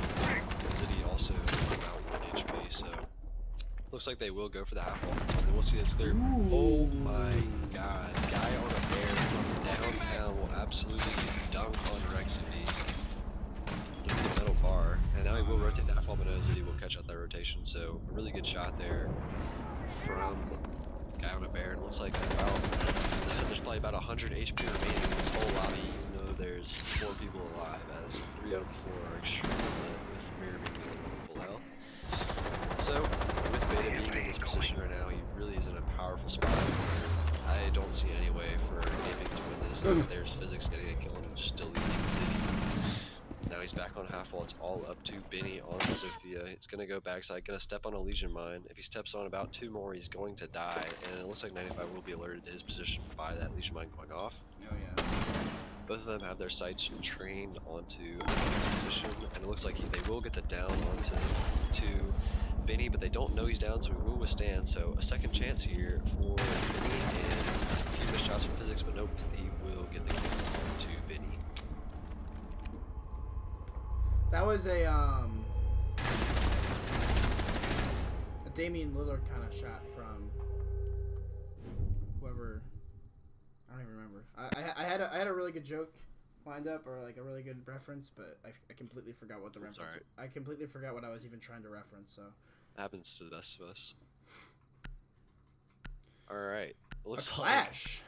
City also about 1 HP, so looks like they will go for the half wall. And we'll see it's clear. Oh my god, Guy on a Bear from downtown will absolutely dunk on Rexity. The metal bar, and now he will rotate the half wall, but Ziddy will catch out that rotation. So a really good shot there from Guy on a Bear. And it looks like there's probably about 100 HP remaining in this whole lobby, even though there's 4 people alive, as 3 out of the 4 are extremely lit, with Mirror being in full health. So, with Beta being in this position right now, he really is in a powerful spot. I don't see any way for Gaming to win this. There's Physics getting a kill and just deleting the city. Now he's back on half wall. It's all up to Benny on Sophia. He's gonna go backside, gonna step on a Legion mine. If he steps on about 2 more, he's going to die. And it looks like 95 will be alerted to his position by that Legion mine going off. Oh yeah. Both of them have their sights trained onto his position, and it looks like they will get the down onto Benny, but they don't know he's down, so he will withstand. So a second chance here for Benny, and a few missed shots from Physics, but nope, he will get the kill onto Benny. That was a Damian Lillard kind of shot from whoever. I don't even remember. I had a really good joke lined up, or like a really good reference, but I completely forgot what the reference. Alright. I completely forgot what I was even trying to reference. So Happens to the best of us. Alright. Looks a clash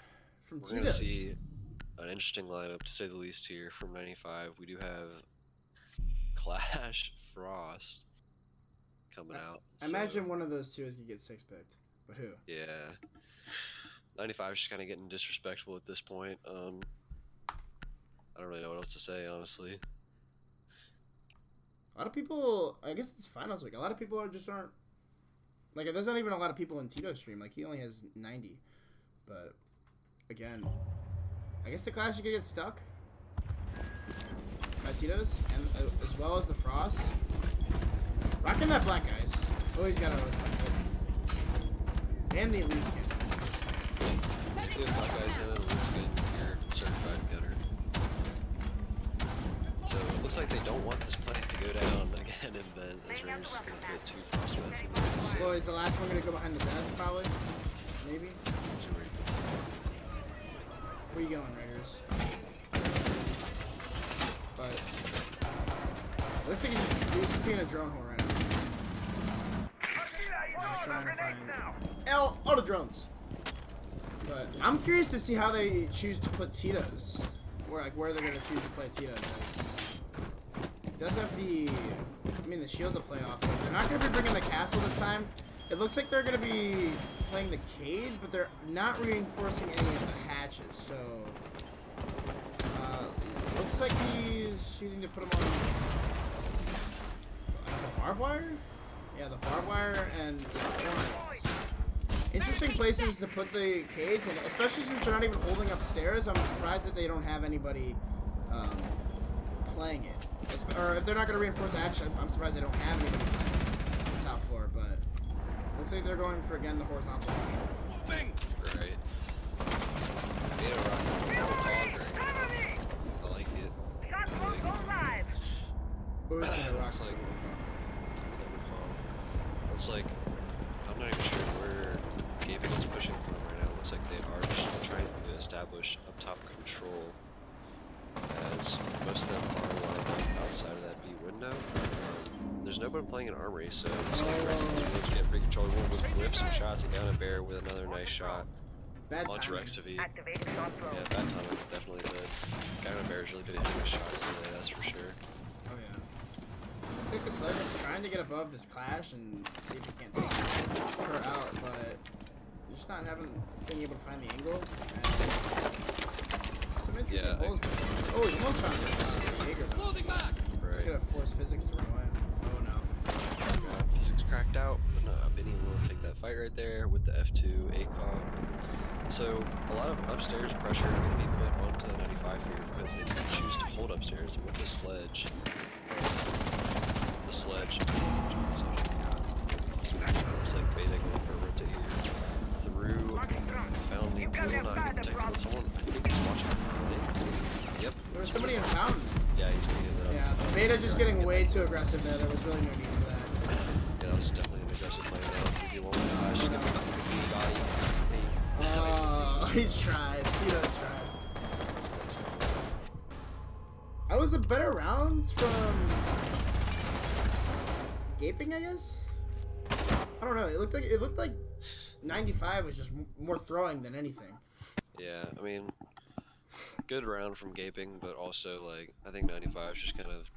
from we're gonna Tito's. see an interesting lineup to say the least here from 95. We do have Clash Frost coming out. I imagine one of those two is gonna get 6-picked, but who? Yeah. 95 is just kind of getting disrespectful at this point. I don't really know what else to say, honestly. A lot of people, I guess it's finals week. A lot of people aren't like, there's not even a lot of people in Tito's stream. Like, he only has 90. But again, I guess the Clash is gonna get stuck by Tito's, and as well as the Frost. Rocking that black guys. Oh, he's got a and the elite skin. If you have black guys in it, looks good. You're a certified gunner. So it looks like they don't want this plant to go down again, and then Israel's just gonna put 2 frostbites in there. So Well, is the last one gonna go behind the desk, probably? Maybe? that's where he puts it. Where you going, Raiders? But it looks like he's just being a drone whore right now. Just trying to find all the drones. But I'm curious to see how they choose to put Tito's, where they're gonna choose to play Tito's. It does have the shield to play off. But they're not gonna be bringing the castle this time. It looks like they're gonna be playing the Cade, but they're not reinforcing any of the hatches. So looks like he's choosing to put them on the barbed wire. Yeah, the barbed wire and the corners. Interesting places to put the Cades, and especially since they're not even holding upstairs. I'm surprised that they don't have anybody playing it. Or if they're not going to reinforce the hatch, I'm surprised they don't have anybody playing the top floor. But looks like they're going for, again, the horizontal pressure. Moving! Right. Beta rock. Right. I like it. Who's gonna rock It's like, the looks like, I'm not even sure where Gaping is pushing from right now. Looks like they are just trying to establish up top control, as most of them are lined up outside of that B window. There's no one playing an armory, so it's like Rex get free control. We'll whiff some shots and down a bear with another nice shot. Bad Launch timing. Rex of E. Yeah, bad timing, definitely, but Guy on Bear's really been hitting his shots today, that's for sure. Oh yeah. Looks like the Sledge is trying to get above this clash and see if he can't take her out, but just not being able to find the angle. And some interesting holes. Oh, he almost found it. Jaeger though. He's Right. gonna force Physics to run away. Oh no. Physics cracked out, but no, Benny will take that fight right there with the F2 ACOG. So, a lot of upstairs pressure going to be put onto 95 here because they can choose to hold upstairs with the sledge. Looks like Beta going for a rotate here. Through, found the pool, not able to take with someone. I think he's watching. Yep. There was somebody in the fountain. Yeah, he's going to get that. Yeah, Beta just getting way too aggressive there. There was really no need for that. Yeah, that was definitely an aggressive play now. If you want to dodge, you got the body. Oh, he's tried. Tito's tried. That was a better round from Gaping, I guess. I don't know. It looked like 95 was just more throwing than anything. Yeah, I mean, good round from Gaping, but also like I think 95 is just kind of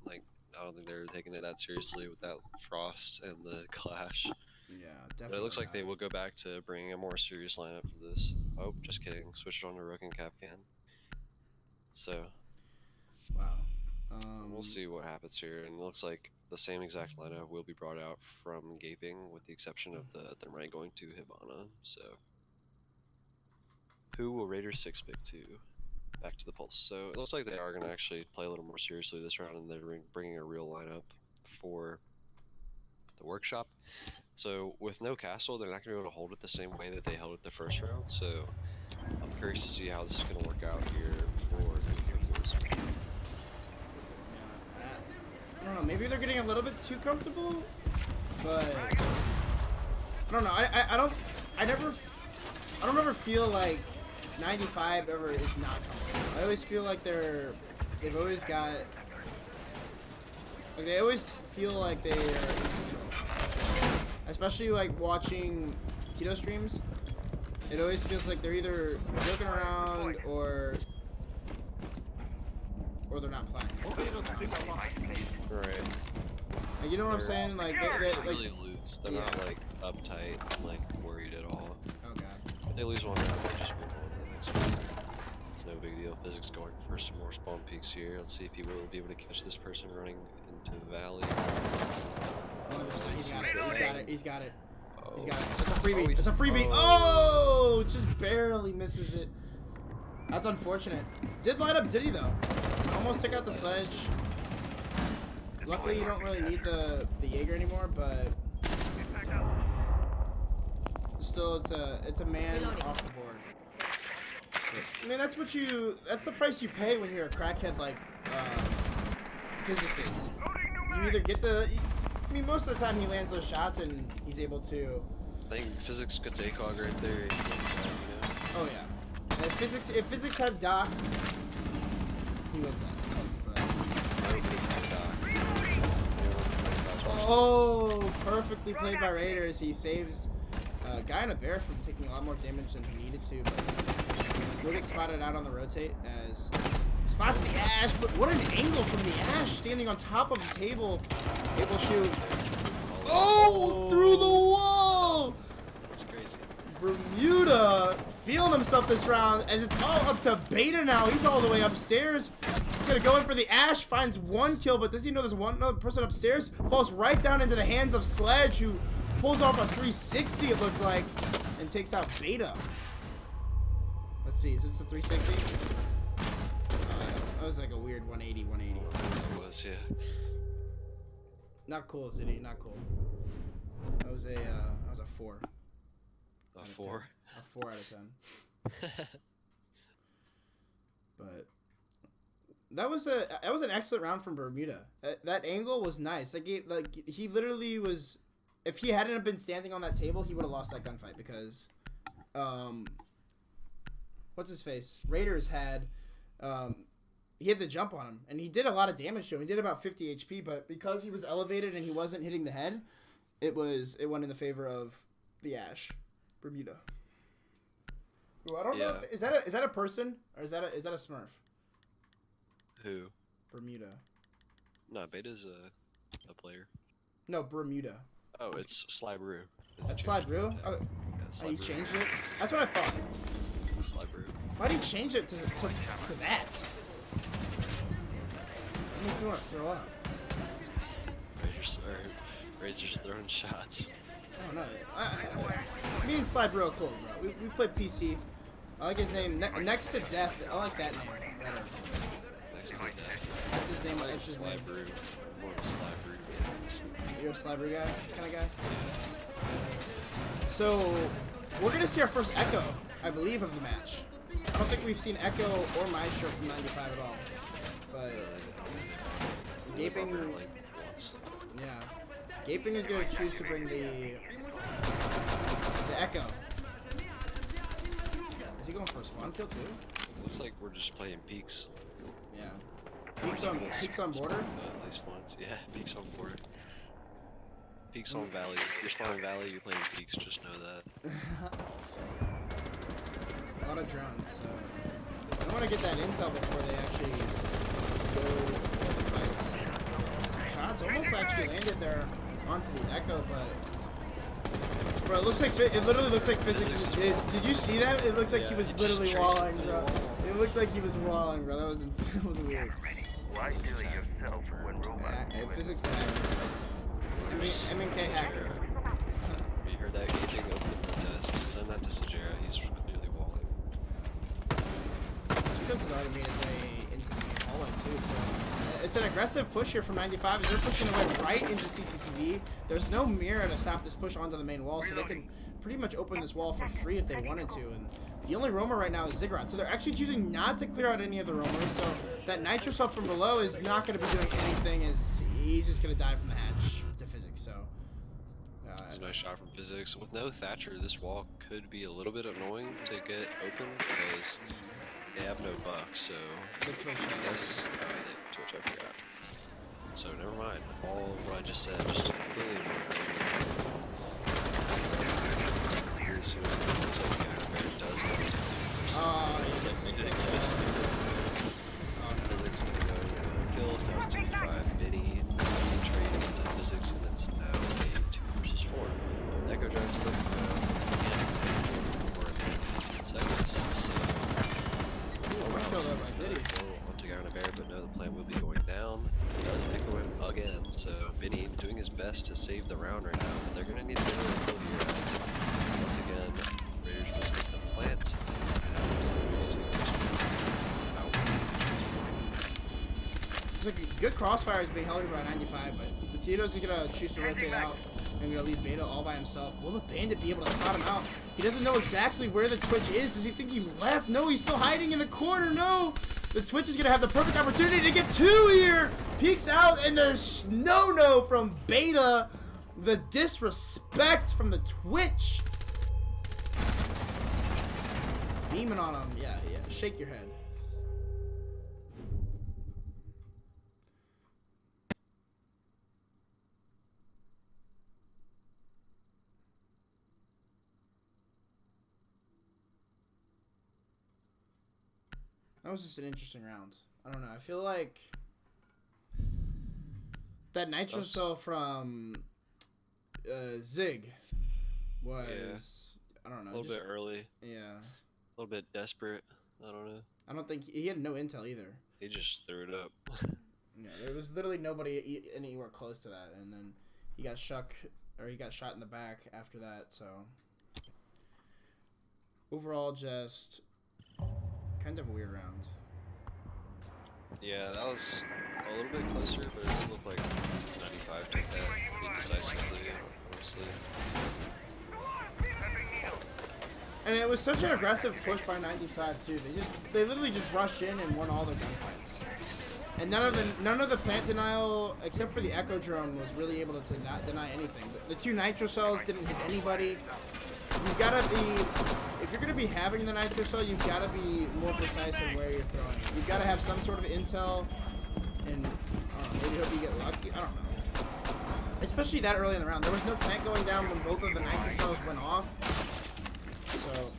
like I don't think they're taking it that seriously with that frost and the clash. Yeah, definitely. But it looks like they will go back to bringing a more serious lineup for this. Oh, just kidding. Switch it on to Rook and Capcan. So Wow. we'll see what happens here, and it looks like the same exact lineup will be brought out from Gaping, with the exception of the right going to Hibana. So who will Raiders 6 pick to? Back to the Pulse. So it looks like they are going to actually play a little more seriously this round, and they're bringing a real lineup for the workshop. So with no castle, they're not going to be able to hold it the same way that they held it the first round. So I'm curious to see how this is going to work out here for the Warriors. I don't know. Maybe they're getting a little bit too comfortable, but I don't know. I don't ever feel like 95 ever is not comfortable. I always feel like they've always got, like, they always feel like they are in control. Especially like watching Tito streams, it always feels like they're either joking around or they're not playing. Right. Like, you know what I'm saying? Like they They like, really lose. They're not like uptight and like worried at all. oh god. If they lose one round, they just move on to the next one. It's no big deal. Physics going for some more spawn peaks here. Let's see if he will be able to catch this person running into Valley. He's got it. He's got it. He's got it. Oh. He's got it. That's a freebie. Oh, That's a freebie. Oh, just barely misses it. That's unfortunate. Did light up Zitty though. Almost took out the sledge. Luckily, you don't really need the Jaeger anymore, but still, it's a man off the board. I mean, that's the price you pay when you're a crackhead like Physics is. You either get I mean, most of the time he lands those shots and he's able to. I think Physics gets ACOG right there. You know? Oh yeah. And if Physics had Doc, he wins that. Oh, perfectly played by Raiders. He saves Guy on a Bear from taking a lot more damage than he needed to, but will get spotted out on the rotate as he spots the Ash. But what an angle from the Ash, standing on top of the table, able to through the wall. That's crazy. Bermuda feeling himself this round, as it's all up to Beta now. He's all the way upstairs. He's gonna go in for the Ash, finds one kill, but does he know there's another person upstairs? Falls right down into the hands of Sledge, who pulls off a 360, it looked like, and takes out Beta. Let's see, is this a 360? That was like a weird 180. It was, yeah. Not cool, Zitty, not cool. That was a 4. A out of 4. 10. A 4 out of 10. But that was an excellent round from Bermuda. That angle was nice. He literally was. If he hadn't have been standing on that table, he would have lost that gunfight because, what's his face? Raiders had, he had the jump on him and he did a lot of damage to him. He did about 50 HP, but because he was elevated and he wasn't hitting the head, it went in the favor of the Ash, Bermuda. Ooh, I don't know. Is that a person or is that a Smurf? Who? Bermuda. No, Beta's a player. No, Bermuda. Oh, it's Sly Brew. That's Sly Brew? Oh, Yeah, oh, he Brew. changed it? That's what I thought. Sly Brew. Why did he change it to that? It makes me want to throw up. Razor's throwing shots. I don't know. Me and Sly Brew are cool, bro. We play PC. I like his name. Next to Death. I like that name better. Next to that. That's his name. That's his Sly name. Brew. More of a Sly Brew. You're a Sly Brew guy? Kind of guy? So, we're going to see our first Echo, I believe, of the match. I don't think we've seen Echo or Maestro from 95 at all. But Gaping, yeah, Gaping is going to choose to bring the Echo. Is he going for a spawn kill too? Looks like we're just playing peaks. Yeah. Peaks on border? At least once. Yeah, peaks on border. Peaks on valley. You're spawning valley, you're playing peaks, just know that. A lot of drones, so I want to get that intel before they actually go for the fights. Some shots almost actually landed there onto the Echo, but bro, it literally looks like physics. Did you see that? It looked like he was literally walling, bro. It looked like he was walling, bro. That was weird. Why do it yourself when robots do it? Physics hacker. MNK hacker. You heard that gaping open the test. Send that to Sajera, he's clearly walling. It's because he's already made his way into the hallway too, so it's an aggressive push here from 95. As they're pushing their way right into CCTV. There's no mirror to stop this push onto the main wall, so they can pretty much open this wall for free if they wanted to. And the only roamer right now is Ziggurat, so they're actually choosing not to clear out any of the roamers. So that Nitro Cell from below is not going to be doing anything. As he's just going to die from the hatch to physics. So It's a nice shot from physics. With no Thatcher, this wall could be a little bit annoying to get open because they have no buck. So Twitch, I guess Twitch, I forgot. So never mind. All what I just said just completely here soon. Looks like Bear does Physics gonna go kills. Now it's 2-5. Biddy trading into physics, and then now a 2 versus 4. Echo drives still seconds. So want to go on a bear, but no, the plan will be going down. Does Echo him again? So Benny doing his best to save the round right now, but they're gonna need to get a kill here. Once again, Raiders will take the plant. It's a good crossfire is being held here by 95, but the Tito's gonna choose to rotate out and gonna leave Beta all by himself. Will the Bandit be able to spot him out? He doesn't know exactly where the Twitch is. Does he think he left? No, he's still hiding in the corner. No! The Twitch is gonna have the perfect opportunity to get 2 here! Peeks out, and the no-no from Beta. The disrespect from the Twitch. Beaming on him. Yeah. Shake your head. That was just an interesting round. I don't know. I feel like that Nitro Cell from Zig was, I don't know. A little bit early. Yeah. A little bit desperate. I don't know. I don't think he had no intel either. He just threw it up. Yeah, there was literally nobody anywhere close to that, and then he got shot in the back after that. So overall, just kind of a weird round. Yeah, that was a little bit closer, but it still looked like 95 took that pretty decisively, honestly. And it was such an aggressive push by 95 too. They literally just rushed in and won all their gunfights. And none of the plant denial, except for the Echo drone, was really able to not deny anything. But the 2 nitro cells didn't hit anybody. You've gotta be, if you're gonna be having the nitro cell, you've gotta be more precise in where you're throwing it. You've gotta have some sort of intel, and maybe hope you get lucky. I don't know. Especially that early in the round, there was no plant going down when both of the nitro cells went off. So,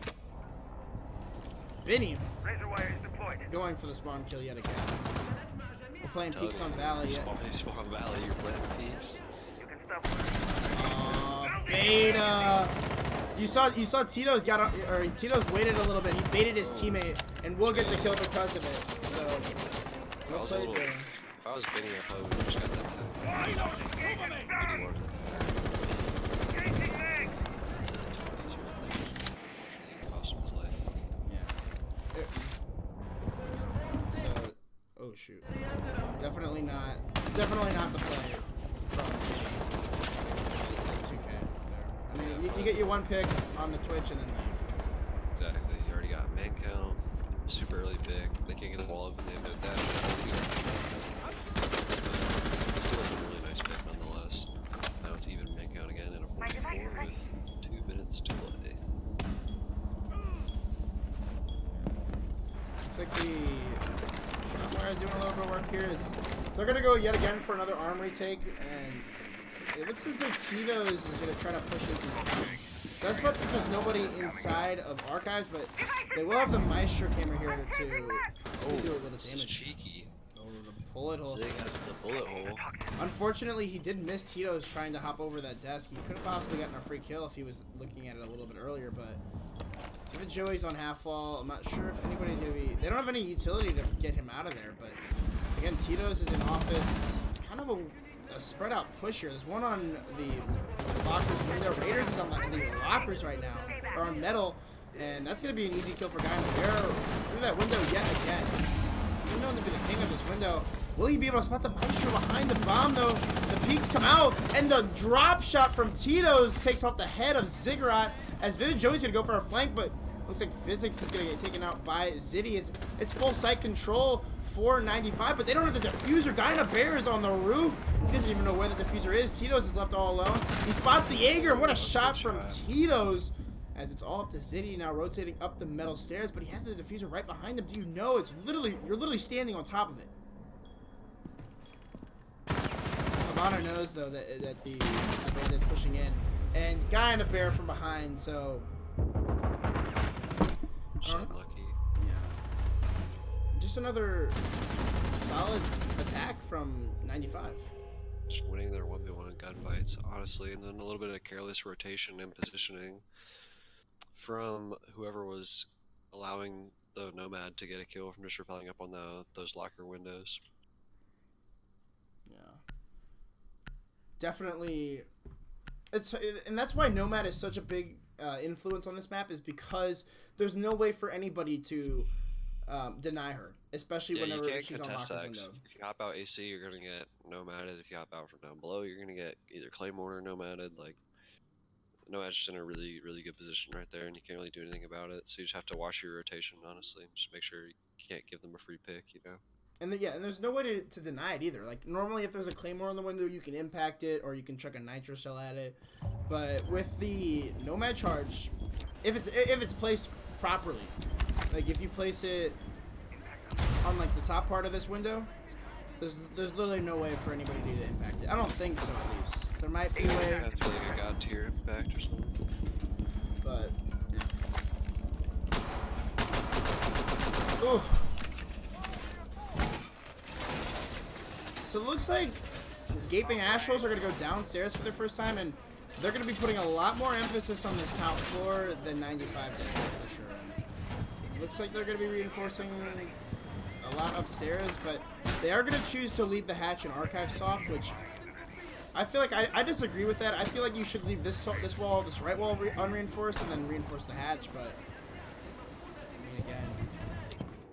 Vinny going for the spawn kill yet again. We're playing Peaks on Valley yet. Spawn Valley, you're playing Peaks. Beta. You saw Tito's Tito's waited a little bit. He baited his teammate and will get the kill because of it. So, well played there. If I was Vinny, I probably would have just got that kill. So, oh shoot. Definitely not the play from 2K there. I mean, you get your 1 pick on the Twitch and then leave. Exactly. You already got man count, super early pick. They can't get the wall up and they have no dash. Still a really nice pick nonetheless. Now it's even man count again in a 44 with 2 minutes to play. Looks like the Shopware doing a little bit of work here. They're gonna go yet again for another arm retake, and it looks as though Tito's is gonna try to push into the That's what there's nobody inside of Archives, but they will have the Maestro camera here to do it with a damage. Cheeky. Oh, the bullet hole. Zig has the bullet hole. Unfortunately, he did miss Tito's trying to hop over that desk. He could have possibly gotten a free kill if he was looking at it a little bit earlier, but given Joey's on half wall, I'm not sure if anybody's gonna be. They don't have any utility to get him out of there, but again, Tito's is in office. It's kind of a spread out push here. There's one on the lockers window. Raiders is on the lockers right now, or on metal, and that's gonna be an easy kill for Guy in the Bear through that window yet again. He's known to be the king of this window. Will he be able to spot the Maestro behind the bomb though? The peaks come out, and the drop shot from Tito's takes off the head of Ziggurat. As Vivid Joey's gonna go for a flank, but looks like Physics is gonna get taken out by Ziddy. It's full site control for 95, but they don't have the diffuser. Guy in a Bear is on the roof. He doesn't even know where the diffuser is. Tito's is left all alone. He spots the Jaeger, and what a shot from Tito's. As it's all up to Ziddy now rotating up the metal stairs, but he has the diffuser right behind him. Do you know it's you're literally standing on top of it. Habana knows though that the bandit's pushing in, and Guy in a Bear from behind. So Unlucky. yeah, just another solid attack from 95. Just winning their 1v1 gunfights, honestly, and then a little bit of careless rotation and positioning from whoever was allowing the Nomad to get a kill from just rappelling up on those locker windows. Yeah, definitely. And that's why Nomad is such a big influence on this map, is because there's no way for anybody to deny her, especially whenever she's on locker window. If you hop out AC, you're gonna get Nomaded. If you hop out from down below, you're gonna get either Claymore or Nomaded. Like, Nomad's just in a really, really good position right there, and you can't really do anything about it. So you just have to watch your rotation, honestly. Just make sure you can't give them a free pick, you know? And and there's no way to deny it either. Like, normally if there's a Claymore in the window, you can impact it, or you can chuck a Nitro Cell at it. But with the Nomad charge, if it's placed properly, like if you place it on like the top part of this window, there's literally no way for anybody to impact it. I don't think so, at least. There might be a way. That's really like a god tier impact or something. But yeah. Ooh. So it looks like Gaping Asholes are going to go downstairs for the first time, and they're going to be putting a lot more emphasis on this top floor than 95 did, for sure. It looks like they're going to be reinforcing a lot upstairs, but they are going to choose to leave the hatch and archive soft, which I feel like I disagree with that. I feel like you should leave this wall, this right wall unreinforced, and then reinforce the hatch, but I mean, again.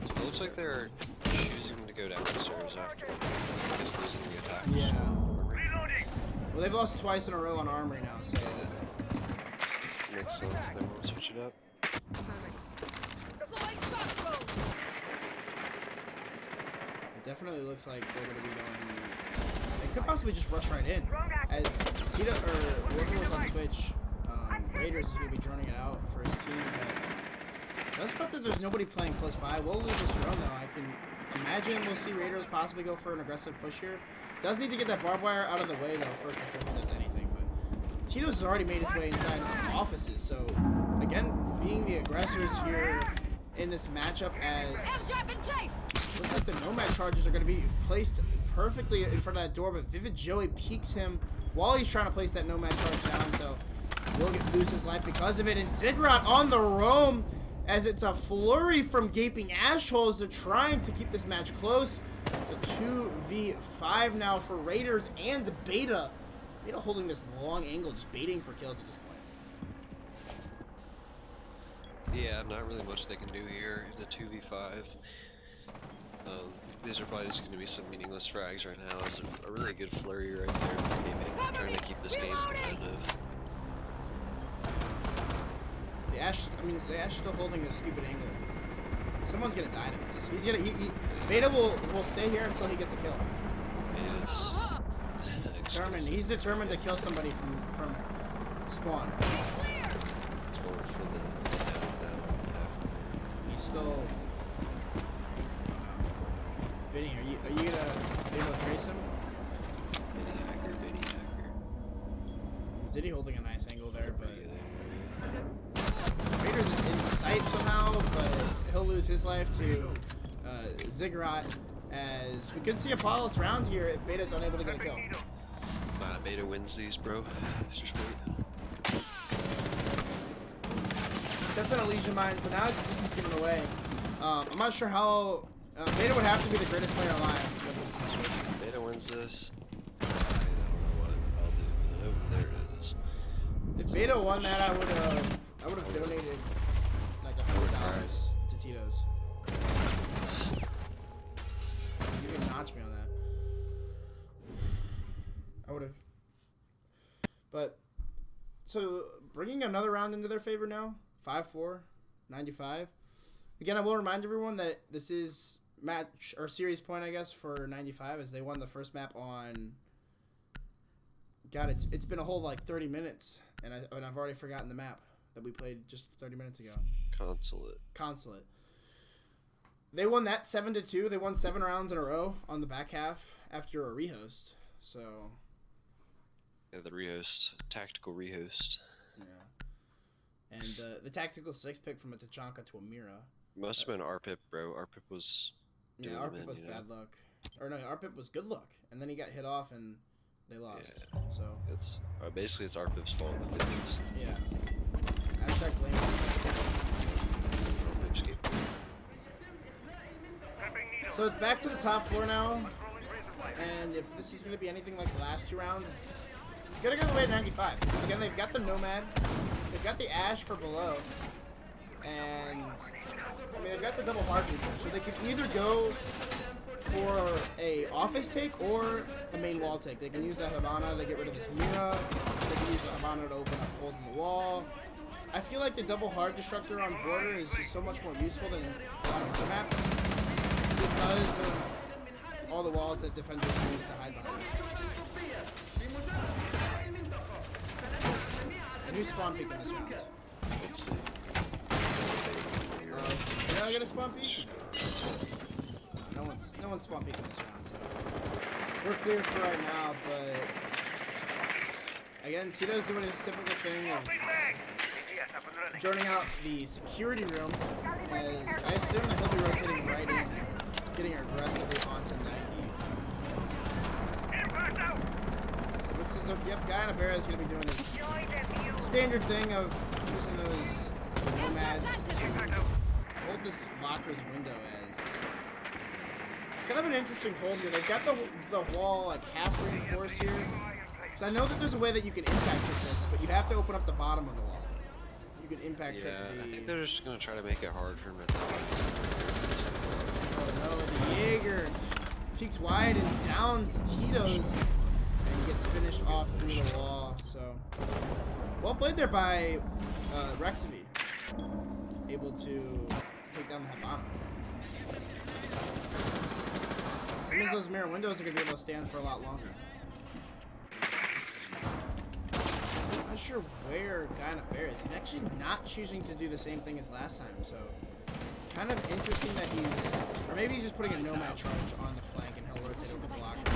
It looks like they're choosing to go downstairs after just losing the attack. Yeah. Well, they've lost twice in a row on Armory now, so Makes sense. They want to switch it up. definitely looks like they're going to be going... They could possibly just rush right in. As Tito, or whoever was on Twitch, Raiders is going to be droning it out for his team. But let's hope that there's nobody playing close by. We'll lose this drone, though. I can imagine we'll see Raiders possibly go for an aggressive push here. Does need to get that barbed wire out of the way, though, first before he does anything. But Tito's has already made his way inside the offices. So, again, being the aggressors here in this matchup as... Looks like the Nomad charges are going to be placed perfectly in front of that door, but Vivid Joey peeks him while he's trying to place that Nomad charge down, so will lose his life because of it. And Ziggurat on the roam as it's a flurry from Gaping Asholes. They're trying to keep this match close. So 2v5 now for Raiders and Beta. Beta holding this long angle, just baiting for kills at this point. Yeah, not really much they can do here. The 2v5. These are probably just going to be some meaningless frags right now. It's a really good flurry right there for gaming, trying to keep this game competitive. The Ash still holding this stupid angle. Someone's gonna die to this. He's gonna. Beta will stay here until he gets a kill. He's determined. He's determined to kill somebody from spawn. He's going for the down. He's still. Vinny, are you gonna be able to trace him? Vinny hacker. Ziddy holding a nice angle there, but Raiders is in sight somehow, but he'll lose his life to Ziggurat, as we could see a flawless round here if Beta's unable to get a kill. Beta wins these, bro. Just wait. Steps on a Legion Mine, so now his position's given away. I'm not sure how... Beta would have to be the greatest player alive with this situation. Beta wins this. I don't know what I'll do. Oh, there it is. If Beta won that, I would have donated like $100 to Tito's. You can notch me on that. I would have. But so bringing another round into their favor now, 5-4, 95. Again, I will remind everyone that this is match or series point, I guess, for 95, as they won the first map on. God, it's been a whole like 30 minutes, and I've already forgotten the map that we played just 30 minutes ago. Consulate. They won that 7-2. They won 7 rounds in a row on the back half after a rehost. So. Yeah, the rehost, tactical rehost. Yeah. And the tactical 6 pick from a Tachanka to a Mira. Must have been RPIP, bro. RPIP was. Yeah, RPIP was bad luck. Or no, RPIP was good luck, and then he got hit off and they lost. Yeah. So it's basically it's RPIP's fault that they lose. Yeah. Hashtag blame. So it's back to the top floor now, and if this is going to be anything like the last 2 rounds, it's going to go the way to 95. Again, they've got the Nomad, they've got the Ash for below, and I mean they've got the double hard feature, so they could either go for a office take or a main wall take. They can use that Havana to get rid of this Mira. They can use the Havana to open up holes in the wall. I feel like the double hard destructor on border is just so much more useful than other maps because of all the walls that defenders use to hide behind. A new spawn peek in this round. Let's see. Did I get a spawn peek? No one's spawn peeking this round, so we're clear for right now. But again, Tito's doing his typical thing of joining out the security room, as I assume that he'll be rotating right in, getting aggressively onto 90. So it looks as though, yep, Guy and Abera is going to be doing this standard thing of using those nomads to hold this locker's window, as it's kind of an interesting hold here. They've got the wall like half reinforced here. So I know that there's a way that you can impact trick this, but you have to open up the bottom of the wall. You can impact trick the... I think they're just going to try to make it hard for him at that point. Oh no, the Jaeger peeks wide and downs Tito's and gets finished off through the wall. So, well played there by Rexavy. Able to take down the Havana. That means those mirror windows are gonna be able to stand for a lot longer. I'm not sure where Guy Bear is. He's actually not choosing to do the same thing as last time, so kind of interesting that he's, or maybe he's just putting a nomad charge on the flank and he'll rotate over the locker.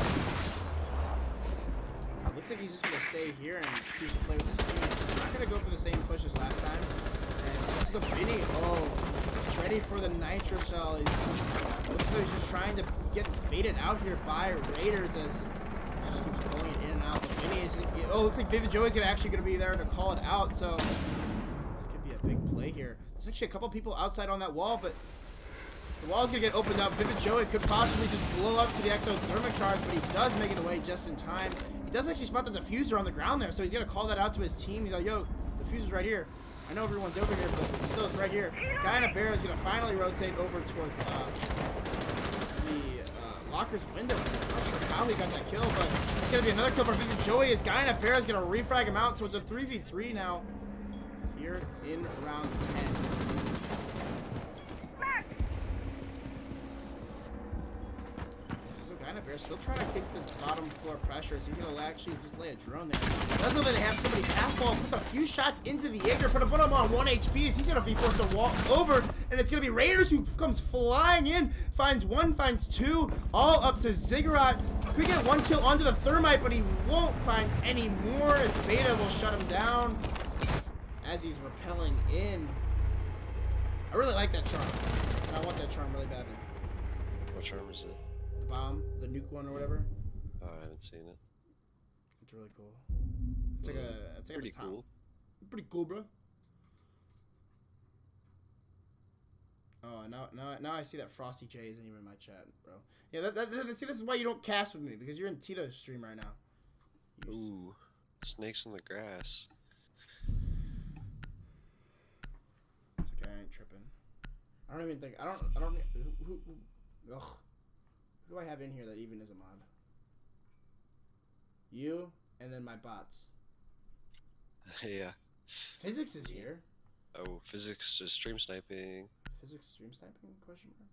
Looks like he's just gonna stay here and choose to play with his team. He's not gonna go for the same push as last time. And this is the Vinny. Oh, he's ready for the Nitro Cell. Looks like he's just trying to get baited out here by Raiders as he just keeps pulling it in and out. The Vinny is, oh, looks like Vivid Joey's actually gonna be there to call it out. So this could be a big play here. There's actually a couple people outside on that wall, but the wall's gonna get opened up. Vivid Joey could possibly just blow up to the exothermic charge, but he does make it away just in time. He does actually spot the diffuser on the ground there, so he's gonna call that out to his team. He's like, yo, the diffuser's right here. I know everyone's over here, but still it's right here. Guy in a bear is gonna finally rotate over towards the locker's window. I'm not sure how he got that kill, but it's gonna be another kill for Vivid Joey as Guy in a bear is gonna refrag him out, so it's a 3v3 now here in round 10. Bear still trying to kick this bottom floor pressure, so he's gonna actually just lay a drone there. Doesn't know that they have somebody half wall, puts a few shots into the Jaeger, put him on 1 HP, as he's gonna be forced to walk over, and it's gonna be Raiders who comes flying in, finds one, finds two, all up to Ziggurat. Could get one kill onto the thermite, but he won't find any more as Beta will shut him down as he's rappelling in. I really like that charm, and I want that charm really badly. What charm is it? Bomb, the nuke one or whatever. Oh, I haven't seen it. It's really cool. It's like it's like pretty cool. Pretty cool, bro. Oh, now I see that Frosty J isn't even in my chat, bro. Yeah, see, this is why you don't cast with me, because you're in Tito's stream right now. Ooh, snakes in the grass. It's okay, I ain't tripping. I don't even think ugh. Who do I have in here that even is a mod? You, and then my bots. Yeah. Physics is here. Oh, physics is stream sniping. Physics stream sniping? Question mark.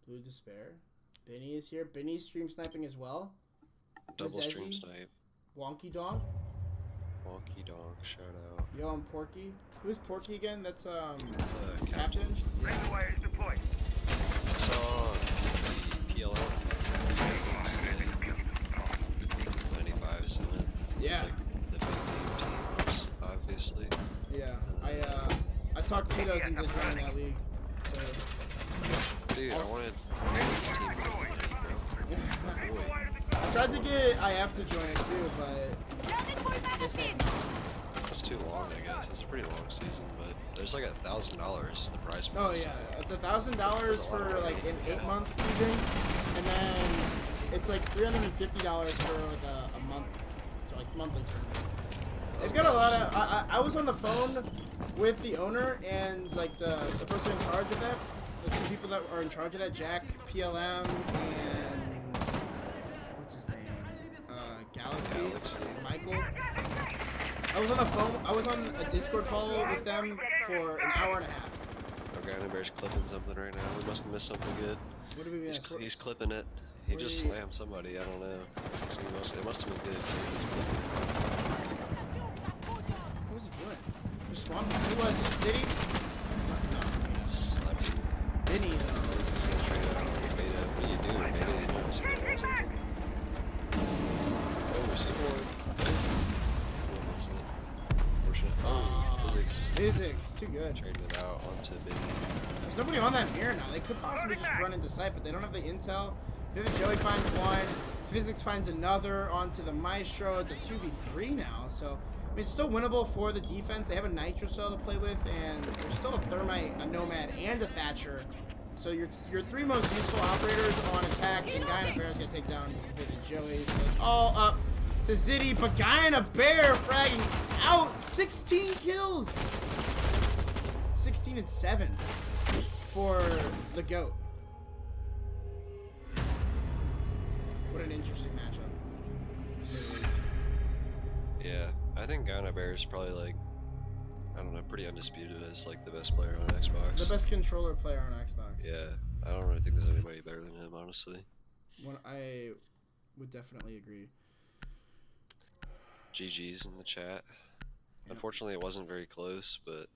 Blue Despair. Benny is here. Benny's stream sniping as well. Double Miss stream Ezzy. snipe. Wonky Donk. Wonky donk, shout out. Yo, I'm Porky. Who's Porky again? That's It's Captain. Bring the wires deployed. I saw the PLO. 95 is in it. Yeah. It's like the big teams, obviously. Yeah. I talked Tito's into joining that league. So. Dude, I wanted this team to win, bro. Boy. I tried to get IF to join it too, but they said no. It's too long, I guess. It's a pretty long season, but there's like $1,000 the prize Oh money, yeah, it's $1,000 for like an 8-month season, and then it's like $350 for like a month, so like monthly tournament. They've got a lot of. I was on the phone with the owner and like the person in charge of that, the two people that are in charge of that, Jack, PLM, and what's his name, Galaxy. Michael. I was on the phone. I was on a Discord call with them for an hour and a half. Okay, Bear's clipping something right now. We must have missed something good. What do we miss? He's clipping it. He just slammed somebody. I don't know. It must have been good. He's clipping. What was he doing? Just swamp? Who was it? City? No. Slapped him. Vinny though. He's gonna trade out. Beta. What do you do? Beta, you don't see what it was. Oh, C4. Physics, too good. Trading it out onto Big. There's nobody on that mirror now. They could possibly just run into sight, but they don't have the intel. Vivid Joey finds one. Physics finds another onto the Maestro. It's a 2v3 now, so I mean, it's still winnable for the defense. They have a Nitro Cell to play with, and there's still a Thermite, a Nomad, and a Thatcher. So your three most useful operators on attack, and Guy in a Bear is going to take down Vivid Joey. So it's all up to Zitty, but Guy in a Bear fragging out 16 kills. 16 and 7 for the GOAT. What an interesting matchup. To say the least. Yeah, I think Ghana Bear is probably like, I don't know, pretty undisputed as like the best player on Xbox. The best controller player on Xbox. Yeah, I don't really think there's anybody better than him, honestly. I would definitely agree. GG's in the chat. Yep. Unfortunately, it wasn't very close, but